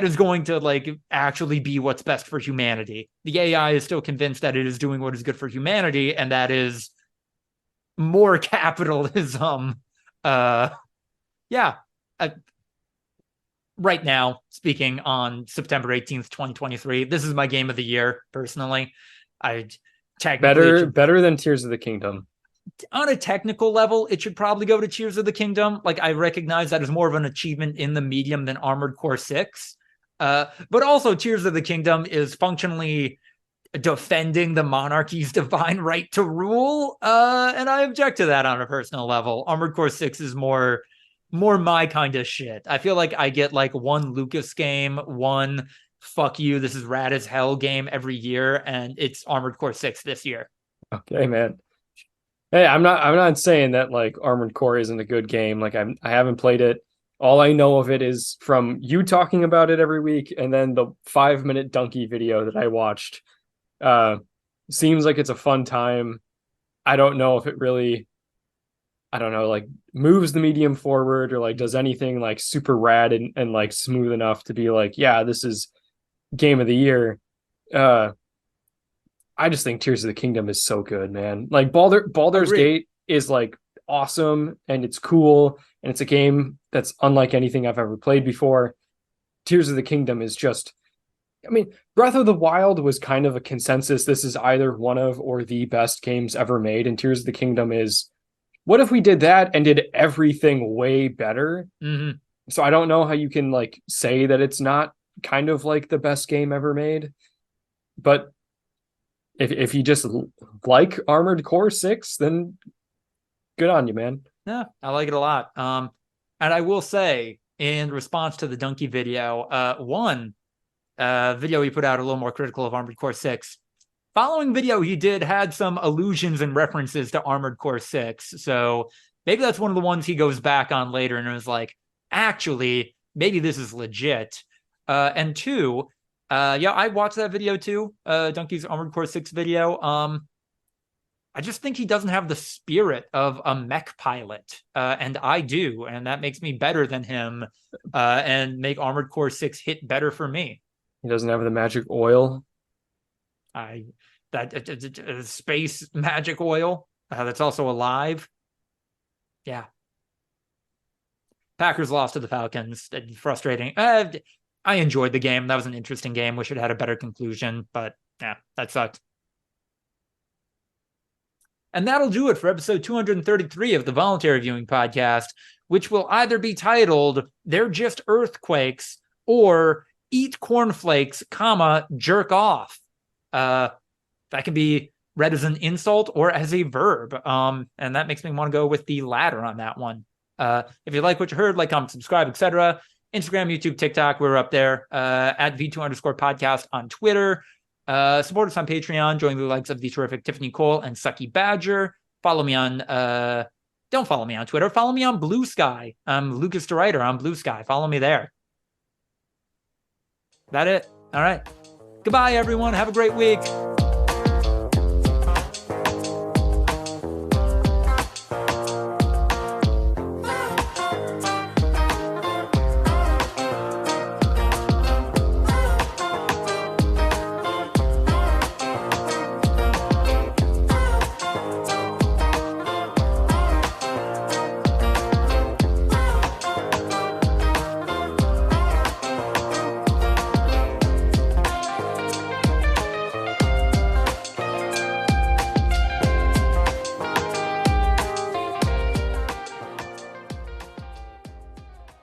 is going to like actually be what's best for humanity. The AI is still convinced that it is doing what is good for humanity, and that is more capitalism. Yeah. Right now, speaking on September 18th, 2023, this is my game of the year, personally. I technically better than Tears of the Kingdom. On a technical level, it should probably go to Tears of the Kingdom. Like, I recognize that is more of an achievement in the medium than Armored Core 6. But also, Tears of the Kingdom is functionally defending the monarchy's divine right to rule. And I object to that on a personal level. Armored Core 6 is more my kind of shit. I feel like I get like one Lucas game, one fuck you, this is rad as hell game every year, and it's Armored Core 6 this year. Okay, man. Hey, I'm not saying that like Armored Core isn't a good game. Like I haven't played it. All I know of it is from you talking about it every week, and then the 5-minute donkey video that I watched. Seems like it's a fun time. I don't know if it really, like moves the medium forward or like does anything like super rad and like smooth enough to be like, yeah, this is game of the year. I just think Tears of the Kingdom is so good, man. Like Baldur's Gate is like awesome and it's cool and it's a game that's unlike anything I've ever played before. Tears of the Kingdom is just, I mean, Breath of the Wild was kind of a consensus. This is either one of or the best games ever made. And Tears of the Kingdom is, what if we did that and did everything way better? Mm-hmm. So I don't know how you can like say that it's not kind of like the best game ever made. But if you just like Armored Core 6, then good on you, man. Yeah, I like it a lot. And I will say, in response to the donkey video, one video he put out a little more critical of Armored Core 6. Following video he did had some allusions and references to Armored Core 6. So maybe that's one of the ones he goes back on later and was like, actually, maybe this is legit. And two, yeah, I watched that video too, Donkey's Armored Core 6 video. I just think he doesn't have the spirit of a mech pilot, and I do, and that makes me better than him, and make Armored Core 6 hit better for me. He doesn't have the magic oil. Space magic oil that's also alive. Yeah. Packers lost to the Falcons. Frustrating. I enjoyed the game. That was an interesting game. Wish it had a better conclusion, but yeah, that sucked. And that'll do it for episode 233 of the Voluntary Viewing podcast, which will either be titled "They're Just Earthquakes" or "Eat Cornflakes, jerk off." That can be read as an insult or as a verb. And that makes me want to go with the latter on that one. If you like what you heard, like, comment, subscribe, etc. Instagram, YouTube, TikTok, we're up there. At V2_podcast on Twitter. Support us on Patreon. Join the likes of the terrific Tiffany Cole and Sucky Badger. Follow me on, don't follow me on Twitter. Follow me on Blue Sky. I'm Lucas DeRuyter on Blue Sky. Follow me there. That it. All right. Goodbye, everyone. Have a great week.